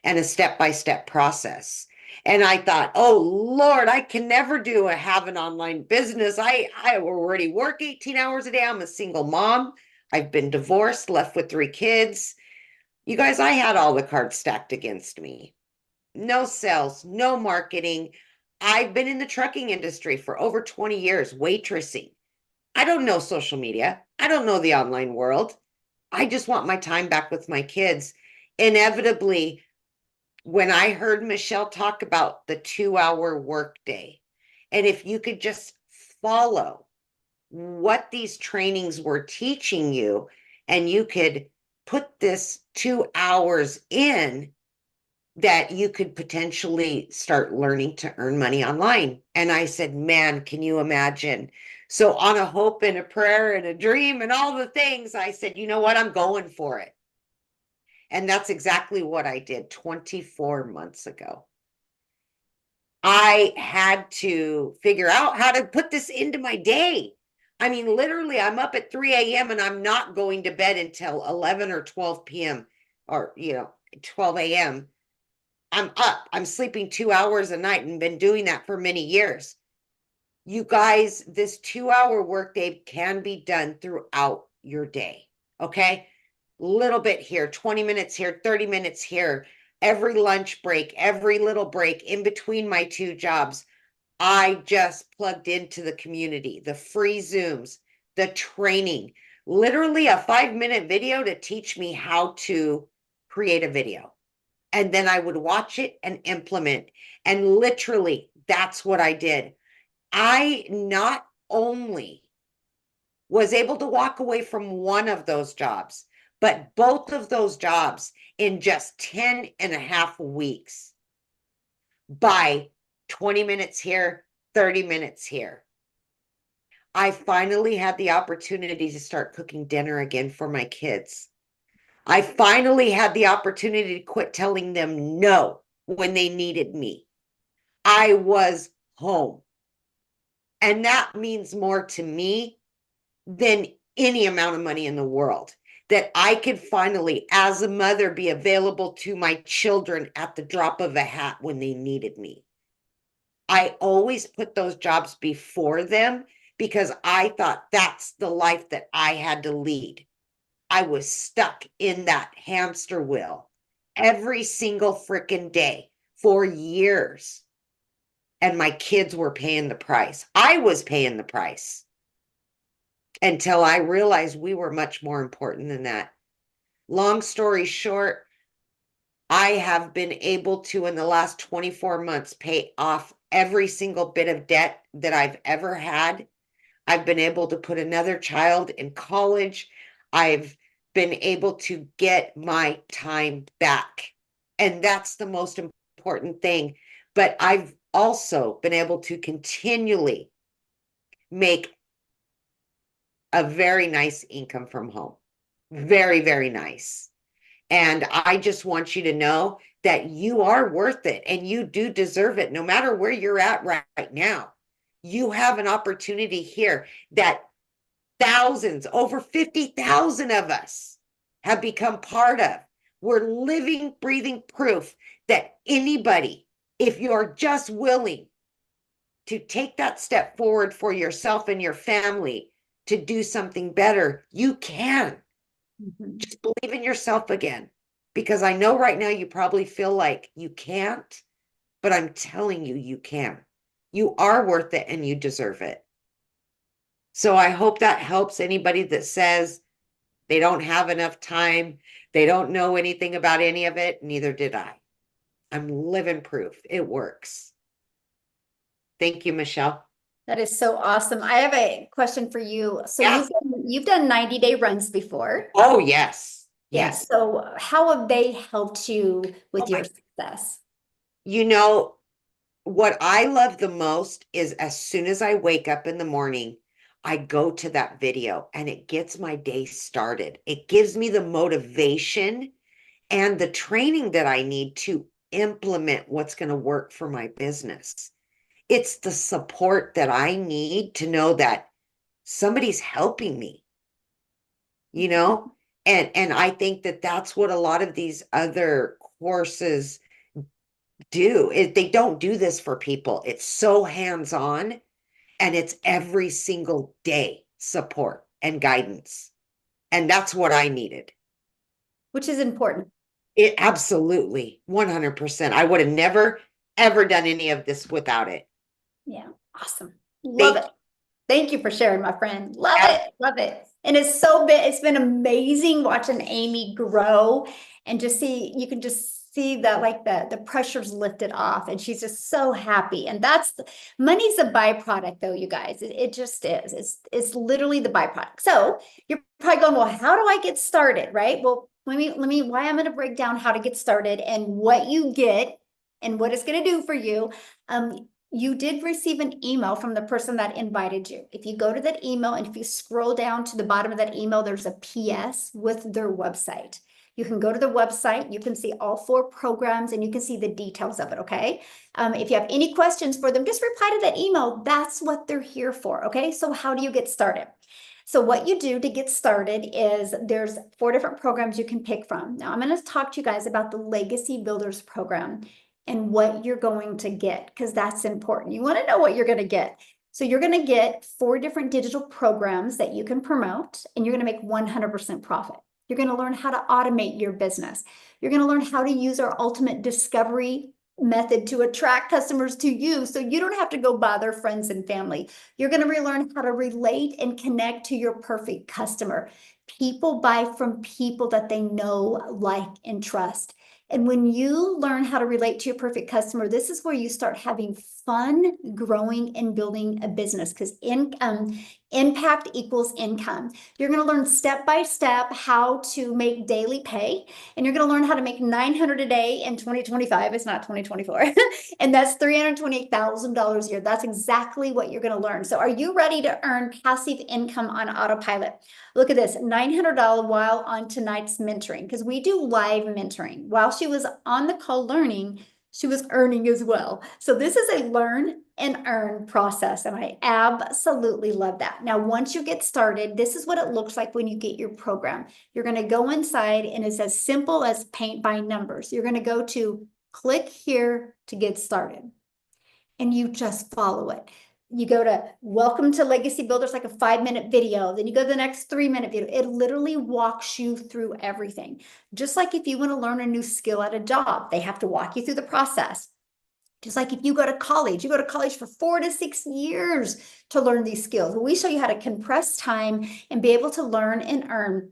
and a step-by-step process. And I thought, oh Lord, I can never have an online business. I already work 18 hours a day. I'm a single mom. I've been divorced, left with 3 kids. You guys, I had all the cards stacked against me. No sales, no marketing. I've been in the trucking industry for over 20 years, waitressing. I don't know social media. I don't know the online world. I just want my time back with my kids. Inevitably, when I heard Michelle talk about the 2 hour workday, and if you could just follow what these trainings were teaching you, and you could put this 2 hours in, that you could potentially start learning to earn money online. And I said, man, can you imagine? So, on a hope and a prayer and a dream and all the things, I said, you know what? I'm going for it. And that's exactly what I did 24 months ago. I had to figure out how to put this into my day. I mean, literally, I'm up at 3 a.m. and I'm not going to bed until 11 or 12 p.m. or, 12 a.m. I'm up. I'm sleeping 2 hours a night and been doing that for many years. You guys, this 2 hour workday can be done throughout your day. Okay. Little bit here, 20 minutes here, 30 minutes here, every lunch break, every little break in between my 2 jobs. I just plugged into the community, the free Zooms, the training, literally a 5 minute video to teach me how to create a video, and then I would watch it and implement. And literally, that's what I did. I not only was able to walk away from one of those jobs, but both of those jobs in just 10 and a half weeks by 20 minutes here, 30 minutes here. I finally had the opportunity to start cooking dinner again for my kids. I finally had the opportunity to quit telling them no when they needed me. I was home. And that means more to me than any amount of money in the world. That I could finally, as a mother, be available to my children at the drop of a hat when they needed me. I always put those jobs before them because I thought that's the life that I had to lead. I was stuck in that hamster wheel every single freaking day for years. And my kids were paying the price. I was paying the price until I realized we were much more important than that. Long story short, I have been able to, in the last 24 months, pay off every single bit of debt that I've ever had. I've been able to put another child in college. I've been able to get my time back. And that's the most important thing. But I've also been able to continually make a very nice income from home. Very, very nice. And I just want you to know that you are worth it and you do deserve it, no matter where you're at right now. You have an opportunity here that thousands, over 50,000 of us have become part of. We're living, breathing proof that anybody, if you're just willing to take that step forward for yourself and your family to do something better, you can. Mhm. Just believe in yourself again. Because I know right now you probably feel like you can't, but I'm telling you, you can. You are worth it and you deserve it. So I hope that helps anybody that says they don't have enough time, they don't know anything about any of it. Neither did I. I'm living proof it works. Thank you, Michelle. That is so awesome. I have a question for you. So Yeah. you've done 90-day runs before. Oh, yes. Yeah. Yes. So how have they helped you Oh with my, your success? you know, what I love the most is as soon as I wake up in the morning, I go to that video and it gets my day started. It gives me the motivation and the training that I need to implement what's going to work for my business. It's the support that I need to know that somebody's helping me, you know? And I think that that's what a lot of these other courses do. They don't do this for people. It's so hands-on and it's every single day support and guidance. And that's what I needed. Which is important. It absolutely 100%. I would have never ever done any of this without it. Yeah. Awesome. Love Thank it. Thank you for sharing, my friend. Love you. it. Love it. And it's been amazing watching Amy grow and just see, you can just see that like the pressure's lifted off and she's just so happy. And money's a byproduct though, you guys. It just is. It's literally the byproduct. So you're probably going, well, how do I get started? Right? Well, why I'm going to break down how to get started and what you get and what it's going to do for you. You did receive an email from the person that invited you. If you go to that email and if you scroll down to the bottom of that email, there's a PS with their website. You can go to the website, you can see all 4 programs and you can see the details of it, okay? If you have any questions for them, just reply to that email. That's what they're here for, okay? So how do you get started? So what you do to get started is there's 4 different programs you can pick from. Now I'm going to talk to you guys about the Legacy Builders program and what you're going to get, because that's important. You want to know what you're going to get. So you're going to get 4 different digital programs that you can promote, and you're going to make 100% profit. You're going to learn how to automate your business. You're going to learn how to use our ultimate discovery method to attract customers to you so you don't have to go bother friends and family. You're going to relearn how to relate and connect to your perfect customer. People buy from people that they know, like, and trust. And when you learn how to relate to your perfect customer, this is where you start having fun growing and building a business, because impact equals income. You're going to learn step by step how to make daily pay, and you're going to learn how to make $900 a day in 2025. It's not 2024. And that's $328,000 a year. That's exactly what you're going to learn. So are you ready to earn passive income on autopilot? Look at this, $900 while on tonight's mentoring, because we do live mentoring. While she was on the call learning, she was earning as well. So this is a learn and earn process, and I absolutely love that. Now, once you get started, this is what it looks like when you get your program. You're going to go inside, and it's as simple as paint by numbers. You're going to go to click here to get started, and you just follow it. You go to welcome to Legacy Builders, like a 5-minute video. Then you go to the next 3-minute video. It literally walks you through everything. Just like if you want to learn a new skill at a job, they have to walk you through the process. Just like if you go to college, you go to college for 4 to 6 years to learn these skills. We show you how to compress time and be able to learn and earn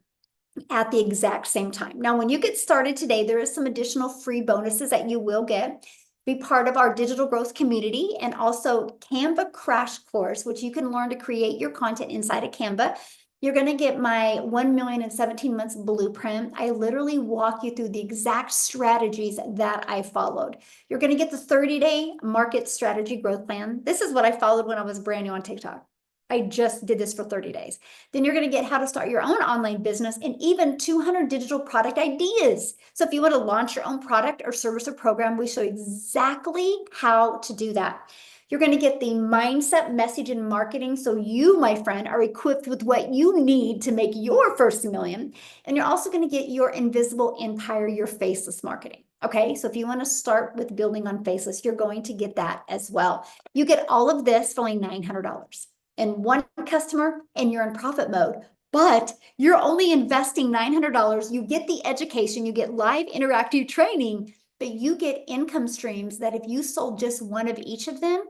at the exact same time. Now, when you get started today, there is some additional free bonuses that you will get. Be part of our digital growth community and also Canva crash course, which you can learn to create your content inside of Canva. You're going to get my 1 million in 17 months blueprint. I literally walk you through the exact strategies that I followed. You're going to get the 30-day market strategy growth plan. This is what I followed when I was brand new on TikTok. I just did this for 30 days. Then you're going to get how to start your own online business and even 200 digital product ideas. So if you want to launch your own product or service or program, we show you exactly how to do that. You're going to get the mindset, message, and marketing. So you, my friend, are equipped with what you need to make your first million. And you're also going to get your invisible empire, your faceless marketing. Okay, so if you want to start with building on faceless, you're going to get that as well. You get all of this for only $900. And one customer and you're in profit mode. but you're only investing $900. You get the education, you get live interactive training, but you get income streams that if you sold just one of each of them,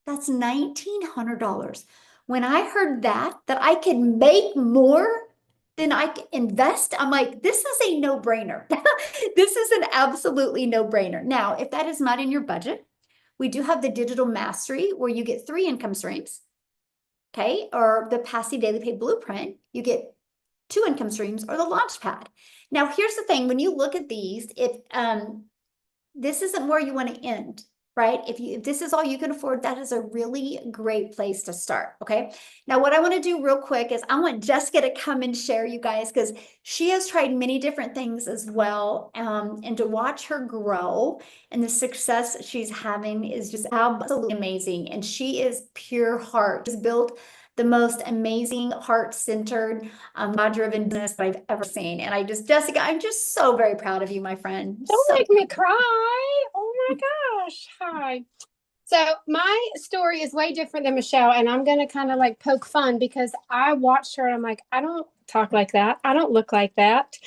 that's $1,900. When I heard that I could make more than I can invest, I'm like, this is a no-brainer. This is an absolutely no-brainer. Now, if that is not in your budget, we do have the digital mastery where you get 3 income streams. Okay, or the passive daily pay blueprint, you get 2 income streams, or the Launchpad. Now, here's the thing: when you look at these, if this isn't where you want to end, right? If this is all you can afford, that is a really great place to start. Okay. Now, what I want to do real quick is I want Jessica to come and share, you guys, because she has tried many different things as well. And to watch her grow and the success she's having is just absolutely amazing. And she is pure heart. She's built the most amazing heart-centered, God-driven business that I've ever seen. And Jessica, I'm just so very proud of you, my friend. Don't So make me cry. Oh my gosh. Hi. So my story is way different than Michelle, and I'm going to kind of like poke fun because I watched her and I'm like, I don't talk like that. I don't look like that.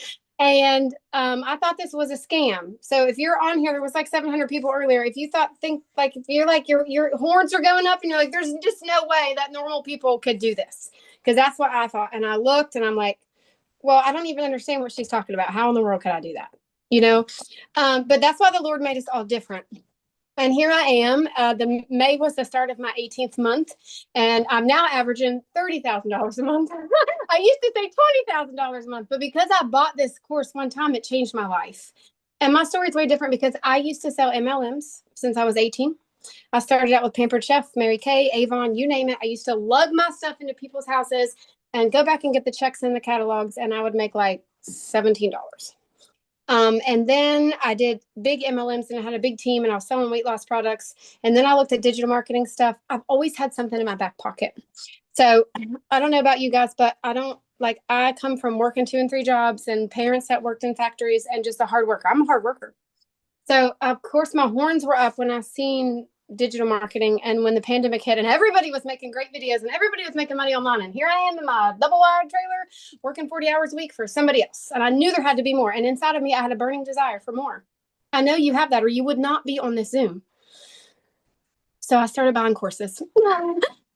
And I thought this was a scam. So if you're on here, there was like 700 people earlier. If you think like, if you're like, your horns are going up and you're like, there's just no way that normal people could do this. Because that's what I thought. And I looked and I'm like, well, I don't even understand what she's talking about. How in the world could I do that? You know? But that's why the Lord made us all different. And here I am. The May was the start of my 18th month, and I'm now averaging $30,000 a month. I used to say $20,000 a month, but because I bought this course one time, it changed my life. And my story is way different because I used to sell MLMs since I was 18. I started out with Pampered Chef, Mary Kay, Avon, you name it. I used to lug my stuff into people's houses and go back and get the checks in the catalogs, and I would make like $17. And then I did big MLMs and I had a big team and I was selling weight loss products. And then I looked at digital marketing stuff. I've always had something in my back pocket. So I don't know about you guys, but I come from working 2 and 3 jobs and parents that worked in factories and just a hard worker. I'm a hard worker. So of course my horns were up when I seen digital marketing and when the pandemic hit and everybody was making great videos and everybody was making money online. And here I am in my double wide trailer working 40 hours a week for somebody else. And I knew there had to be more. And inside of me, I had a burning desire for more. I know you have that or you would not be on this Zoom. So I started buying courses.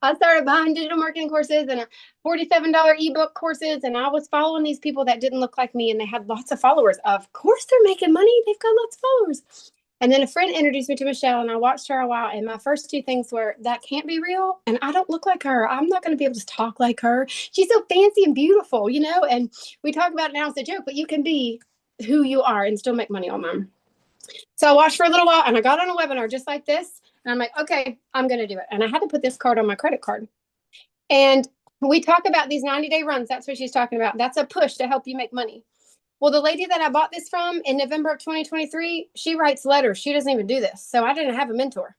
I started buying digital marketing courses and $47 ebook courses. And I was following these people that didn't look like me and they had lots of followers. Of course, they're making money. They've got lots of followers. And then a friend introduced me to Michelle and I watched her a while. And my first 2 things were, that can't be real. And I don't look like her. I'm not going to be able to talk like her. She's so fancy and beautiful, you know, and we talk about it now as a joke, but you can be who you are and still make money online. So I watched for a little while and I got on a webinar just like this. And I'm like, okay, I'm going to do it. And I had to put this card on my credit card. And we talk about these 90-day runs. That's what she's talking about. That's a push to help you make money. Well, the lady that I bought this from in November of 2023, she writes letters. She doesn't even do this. So I didn't have a mentor.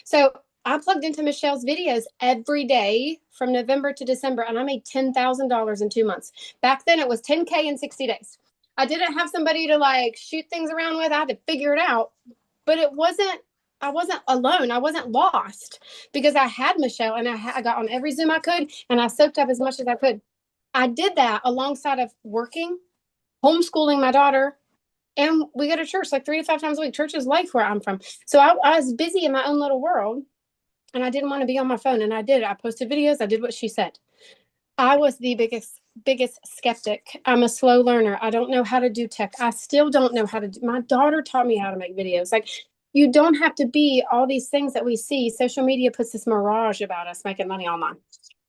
So I plugged into Michelle's videos every day from November to December, and I made $10,000 in 2 months. Back then, it was 10K in 60 days. I didn't have somebody to like shoot things around with. I had to figure it out. But I wasn't alone. I wasn't lost because I had Michelle and I got on every Zoom I could and I soaked up as much as I could. I did that alongside of working, homeschooling my daughter, and we go to church like 3 to 5 times a week. Church is life where I'm from. So I was busy in my own little world and I didn't want to be on my phone. And I did. I posted videos. I did what she said. I was the biggest skeptic. I'm a slow learner. I don't know how to do tech. I still don't know how to do. My daughter taught me how to make videos. Like, you don't have to be all these things that we see. Social media puts this mirage about us making money online.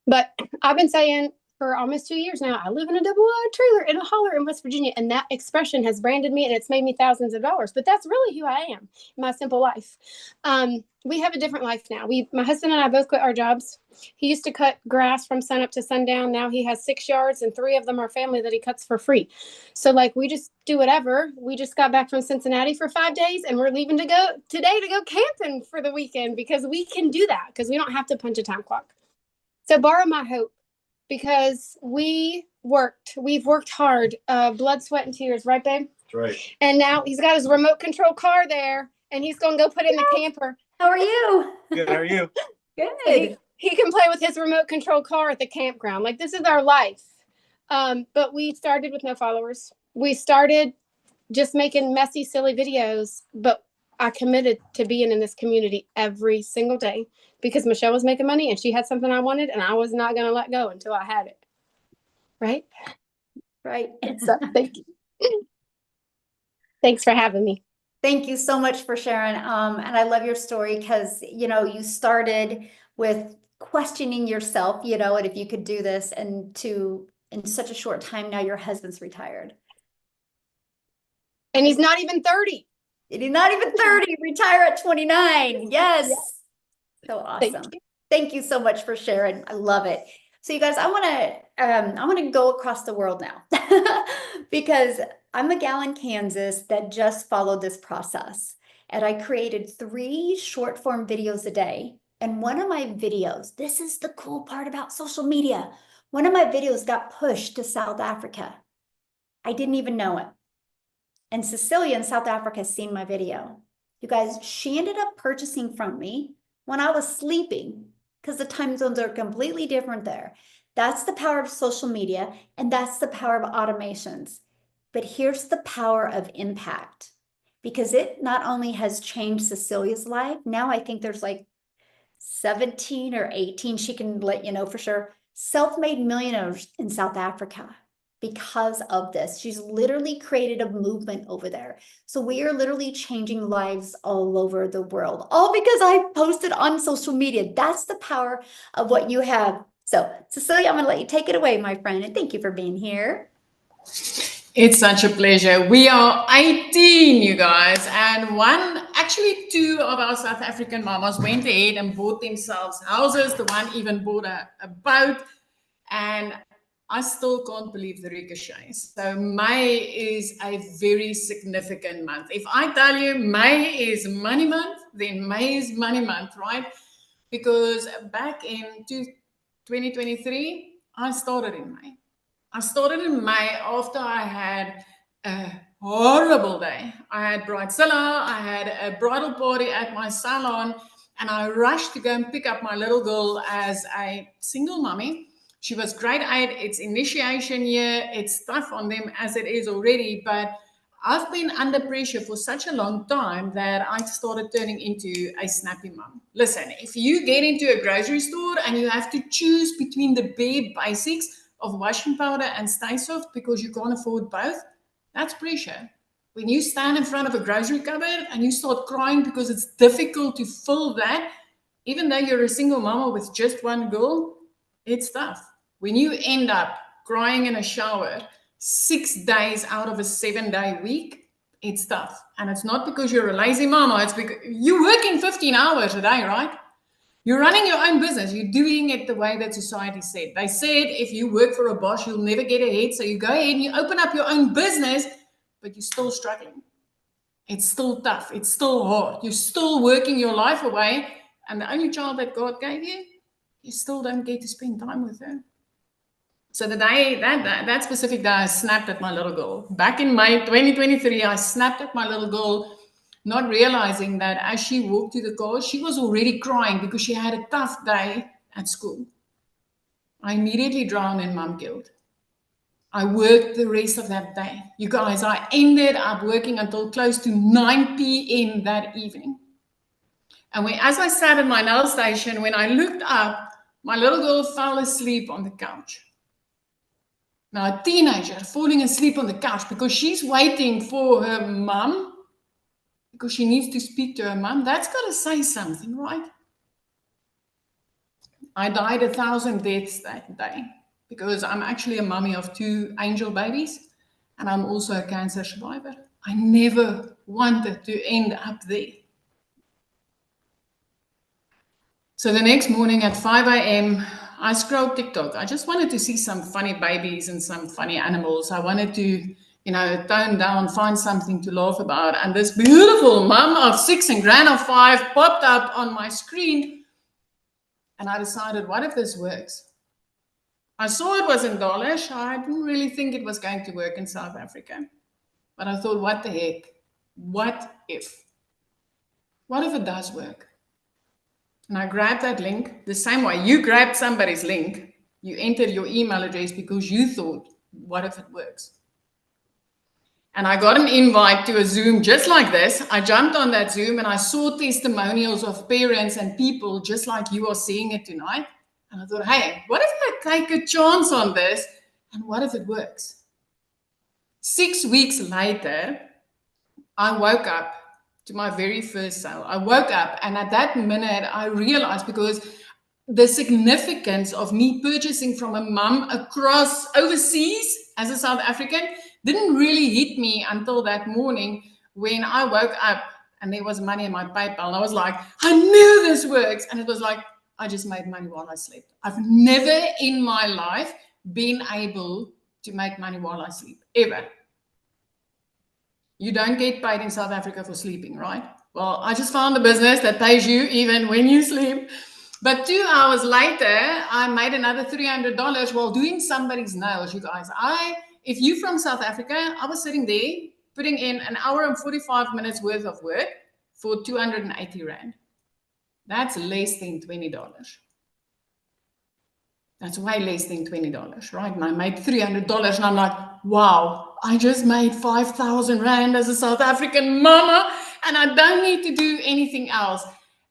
But I've been saying for almost 2 years now, I live in a double wide trailer in a holler in West Virginia. And that expression has branded me and it's made me thousands of dollars. But that's really who I am in my simple life. We have a different life now. My husband and I both quit our jobs. He used to cut grass from sunup to sundown. Now he has 6 yards and 3 of them are family that he cuts for free. So like we just do whatever. We just got back from Cincinnati for 5 days and we're leaving to go today to go camping for the weekend because we can do that because we don't have to punch a time clock. So borrow my hope because we've worked hard, blood, sweat, and tears, right, babe? That's right. And now he's got his remote control car there and he's going to go put in the camper. how are you? Good. How are you? Good. He can play with his remote control car at the campground. Like, this is our life. But we started with no followers. We started just making messy, silly videos, but I committed to being in this community every single day because Michelle was making money and she had something I wanted, and I was not going to let go until I had it. Right? Right. So thank you. Thanks for having me. Thank you so much for sharing. And I love your story because, you know, you started with questioning yourself, you know, and if you could do this, and to, in such a short time now, your husband's retired. And he's not even 30. And he's not even 30, retire at 29. Yes. Yeah. So Thank awesome. you. Thank you so much for sharing. I love it. So you guys, I want to go across the world now because I'm a gal in Kansas that just followed this process, and I created 3 short form videos a day. And one of my videos, this is the cool part about social media. One of my videos got pushed to South Africa. I didn't even know it. And Cecilia in South Africa has seen my video. You guys, she ended up purchasing from me when I was sleeping, because the time zones are completely different there. That's the power of social media, and that's the power of automations. But here's the power of impact, because it not only has changed Cecilia's life, now I think there's like 17 or 18, she can let you know for sure, self-made millionaires in South Africa because of this. She's literally created a movement over there. So we are literally changing lives all over the world, all because I posted on social media. That's the power of what you have. So Cecilia, I'm gonna let you take it away, my friend, and thank you for being here. It's such a pleasure. We are 18, you guys, and actually 2 of our South African mamas went ahead and bought themselves houses. The one even bought a boat, and I still can't believe the ricochets. So May is a very significant month. If I tell you May is money month, then May is money month, right? Because back in 2023, I started in May. I started in May after I had a horrible day. I had bridezilla, I had a bridal party at my salon, and I rushed to go and pick up my little girl as a single mommy. She was grade 8. It's initiation year. It's tough on them as it is already, but I've been under pressure for such a long time that I started turning into a snappy mom. Listen, if you get into a grocery store and you have to choose between the bare basics of washing powder and Stay Soft because you can't afford both, that's pressure. When you stand in front of a grocery cupboard and you start crying because it's difficult to fill that, even though you're a single mama with just one girl, it's tough. When you end up crying in a shower 6 days out of a 7-day week, it's tough. And it's not because you're a lazy mama, it's because you're working 15 hours a day, right? You're running your own business. You're doing it the way that society said. They said if you work for a boss, you'll never get ahead. So you go ahead and you open up your own business, but you're still struggling. It's still tough. It's still hard. You're still working your life away. And the only child that God gave you, you still don't get to spend time with her. So the day, that specific day, I snapped at my little girl. Back in May 2023, I snapped at my little girl, not realizing that as she walked to the car, she was already crying because she had a tough day at school. I immediately drowned in mom guilt. I worked the rest of that day. You guys, I ended up working until close to 9 p.m. that evening. And as I sat at my nail station, when I looked up, my little girl fell asleep on the couch. Now, a teenager falling asleep on the couch because she's waiting for her mum, because she needs to speak to her mum, that's got to say something, right? I died 1,000 deaths that day because I'm actually a mummy of 2 angel babies, and I'm also a cancer survivor. I never wanted to end up there. So the next morning at 5 a.m., I scrolled TikTok. I just wanted to see some funny babies and some funny animals. I wanted to, tone down, find something to laugh about. And this beautiful mum of 6 and grand of 5 popped up on my screen. And I decided, what if this works? I saw it was in dollars. I didn't really think it was going to work in South Africa. But I thought, what the heck? What if? What if it does work? And I grabbed that link the same way you grabbed somebody's link. You entered your email address because you thought what if it works? And I got an invite to a Zoom just like this. I jumped on that Zoom and I saw testimonials of parents and people just like you are seeing it tonight. And I thought, hey, what if I take a chance on this? And what if it works? 6 weeks later, I woke up to my very first sale. I woke up and at that minute, I realized, because the significance of me purchasing from a mum across overseas as a South African didn't really hit me until that morning when I woke up and there was money in my PayPal. And I was like, I knew this works. And it was like, I just made money while I slept. I've never in my life been able to make money while I sleep, ever. You don't get paid in South Africa for sleeping, right? Well, I just found a business that pays you even when you sleep. But 2 hours later, I made another $300 while doing somebody's nails, you guys. If you're from South Africa, I was sitting there putting in an hour and 45 minutes worth of work for 280 Rand. That's less than $20. That's way less than $20, right? And I made $300 and I'm like, wow, I just made 5,000 Rand as a South African mama and I don't need to do anything else.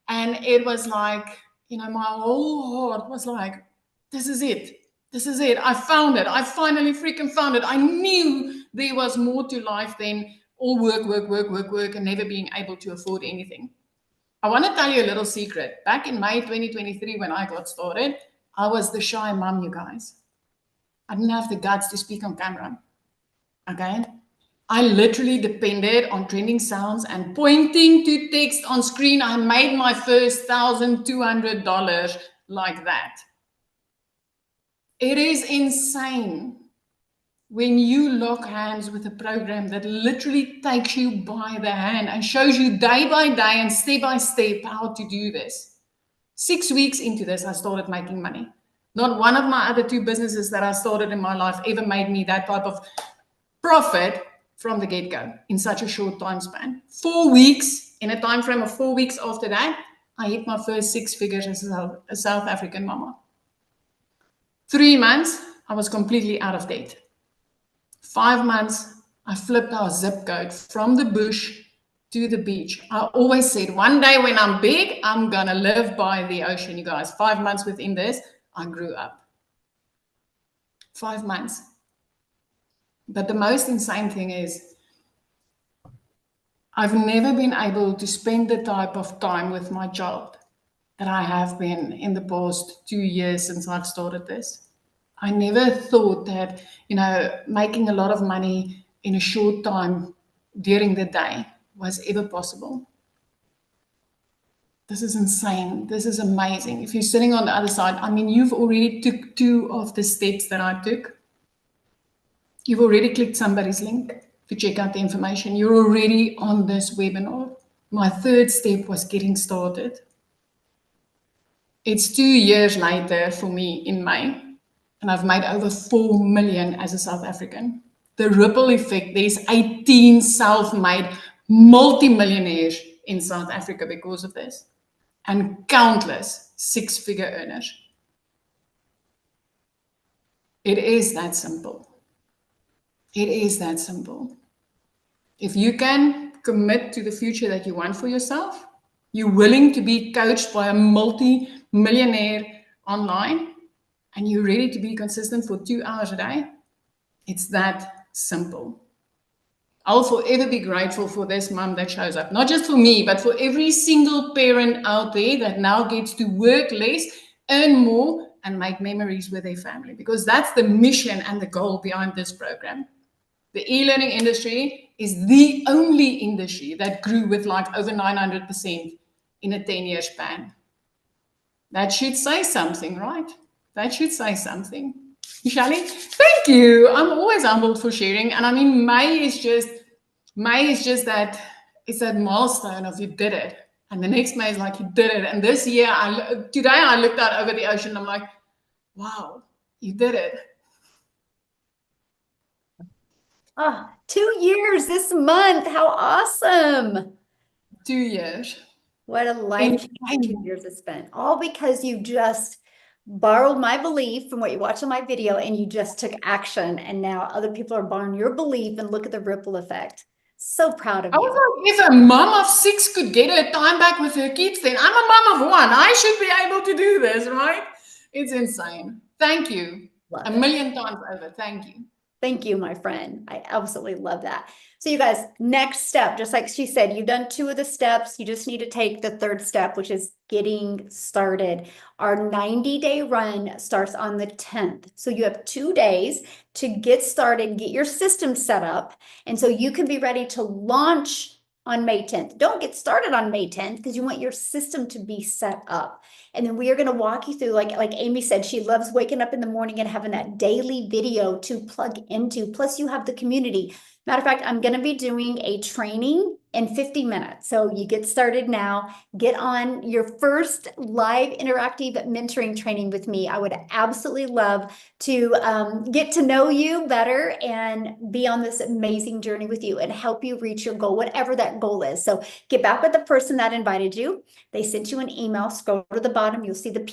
And it was like, my whole heart was like, this is it. This is it. I found it. I finally freaking found it. I knew there was more to life than all work, and never being able to afford anything. I want to tell you a little secret. Back in May 2023, when I got started, I was the shy mom, you guys. I didn't have the guts to speak on camera. Okay? I literally depended on trending sounds and pointing to text on screen. I made my first $1,200 like that. It is insane when you lock hands with a program that literally takes you by the hand and shows you day by day and step by step how to do this. 6 weeks into this, I started making money. Not one of my other 2 businesses that I started in my life ever made me that type of profit from the get-go in such a short time span. 4 weeks, in a time frame of 4 weeks after that, I hit my first 6 figures as a South African mama. 3 months, I was completely out of debt. 5 months, I flipped our zip code from the bush to the beach. I always said, one day when I'm big, I'm going to live by the ocean, you guys. 5 months within this, I grew up. 5 months. But the most insane thing is, I've never been able to spend the type of time with my child that I have been in the past 2 years since I've started this. I never thought that, making a lot of money in a short time during the day was ever possible. This is insane. This is amazing. If you're sitting on the other side, you've already took 2 of the steps that I took. You've already clicked somebody's link to check out the information. You're already on this webinar. My 3rd step was getting started. It's 2 years later for me in May, and I've made over 4 million as a South African. The ripple effect, there's 18 self-made multi-millionaires in South Africa because of this, and countless 6-figure earners. It is that simple. It is that simple. If you can commit to the future that you want for yourself, you're willing to be coached by a multi-millionaire online, and you're ready to be consistent for 2 hours a day, it's that simple. I'll forever be grateful for this mom that shows up, not just for me, but for every single parent out there that now gets to work less, earn more, and make memories with their family, because that's the mission and the goal behind this program. The e-learning industry is the only industry that grew with like over 900% in a 10-year span. That should say something, right? That should say something. Shally, thank you. I'm always humbled for sharing. And May is just that, it's that milestone of you did it. And the next May is like, you did it. And this year, today I looked out over the ocean. I'm like, wow, you did it. Oh, 2 years this month. How awesome. 2 years. What a life 2 years it's been. All because you just borrowed my belief from what you watched on my video and you just took action. And now other people are borrowing your belief and look at the ripple effect. So proud of I you. was like, if a mom of 6 could get her time back with her kids, then I'm a mom of 1. I should be able to do this, right? It's insane. Thank you. Love A it. million times over. Thank you. Thank you, my friend. I absolutely love that. So you guys, next step, just like she said, you've done 2 of the steps. You just need to take the 3rd step, which is getting started. Our 90-day run starts on the 10th. So you have 2 days to get started, get your system set up. And so you can be ready to launch on May 10th. Don't get started on May 10th because you want your system to be set up. And then we are going to walk you through, like Amy said, she loves waking up in the morning and having that daily video to plug into. Plus you have the community. Matter of fact, I'm going to be doing a training in 50 minutes. So you get started now, get on your first live interactive mentoring training with me. I would absolutely love to get to know you better and be on this amazing journey with you and help you reach your goal, whatever that goal is. So get back with the person that invited you. They sent you an email, scroll to the bottom, you'll see the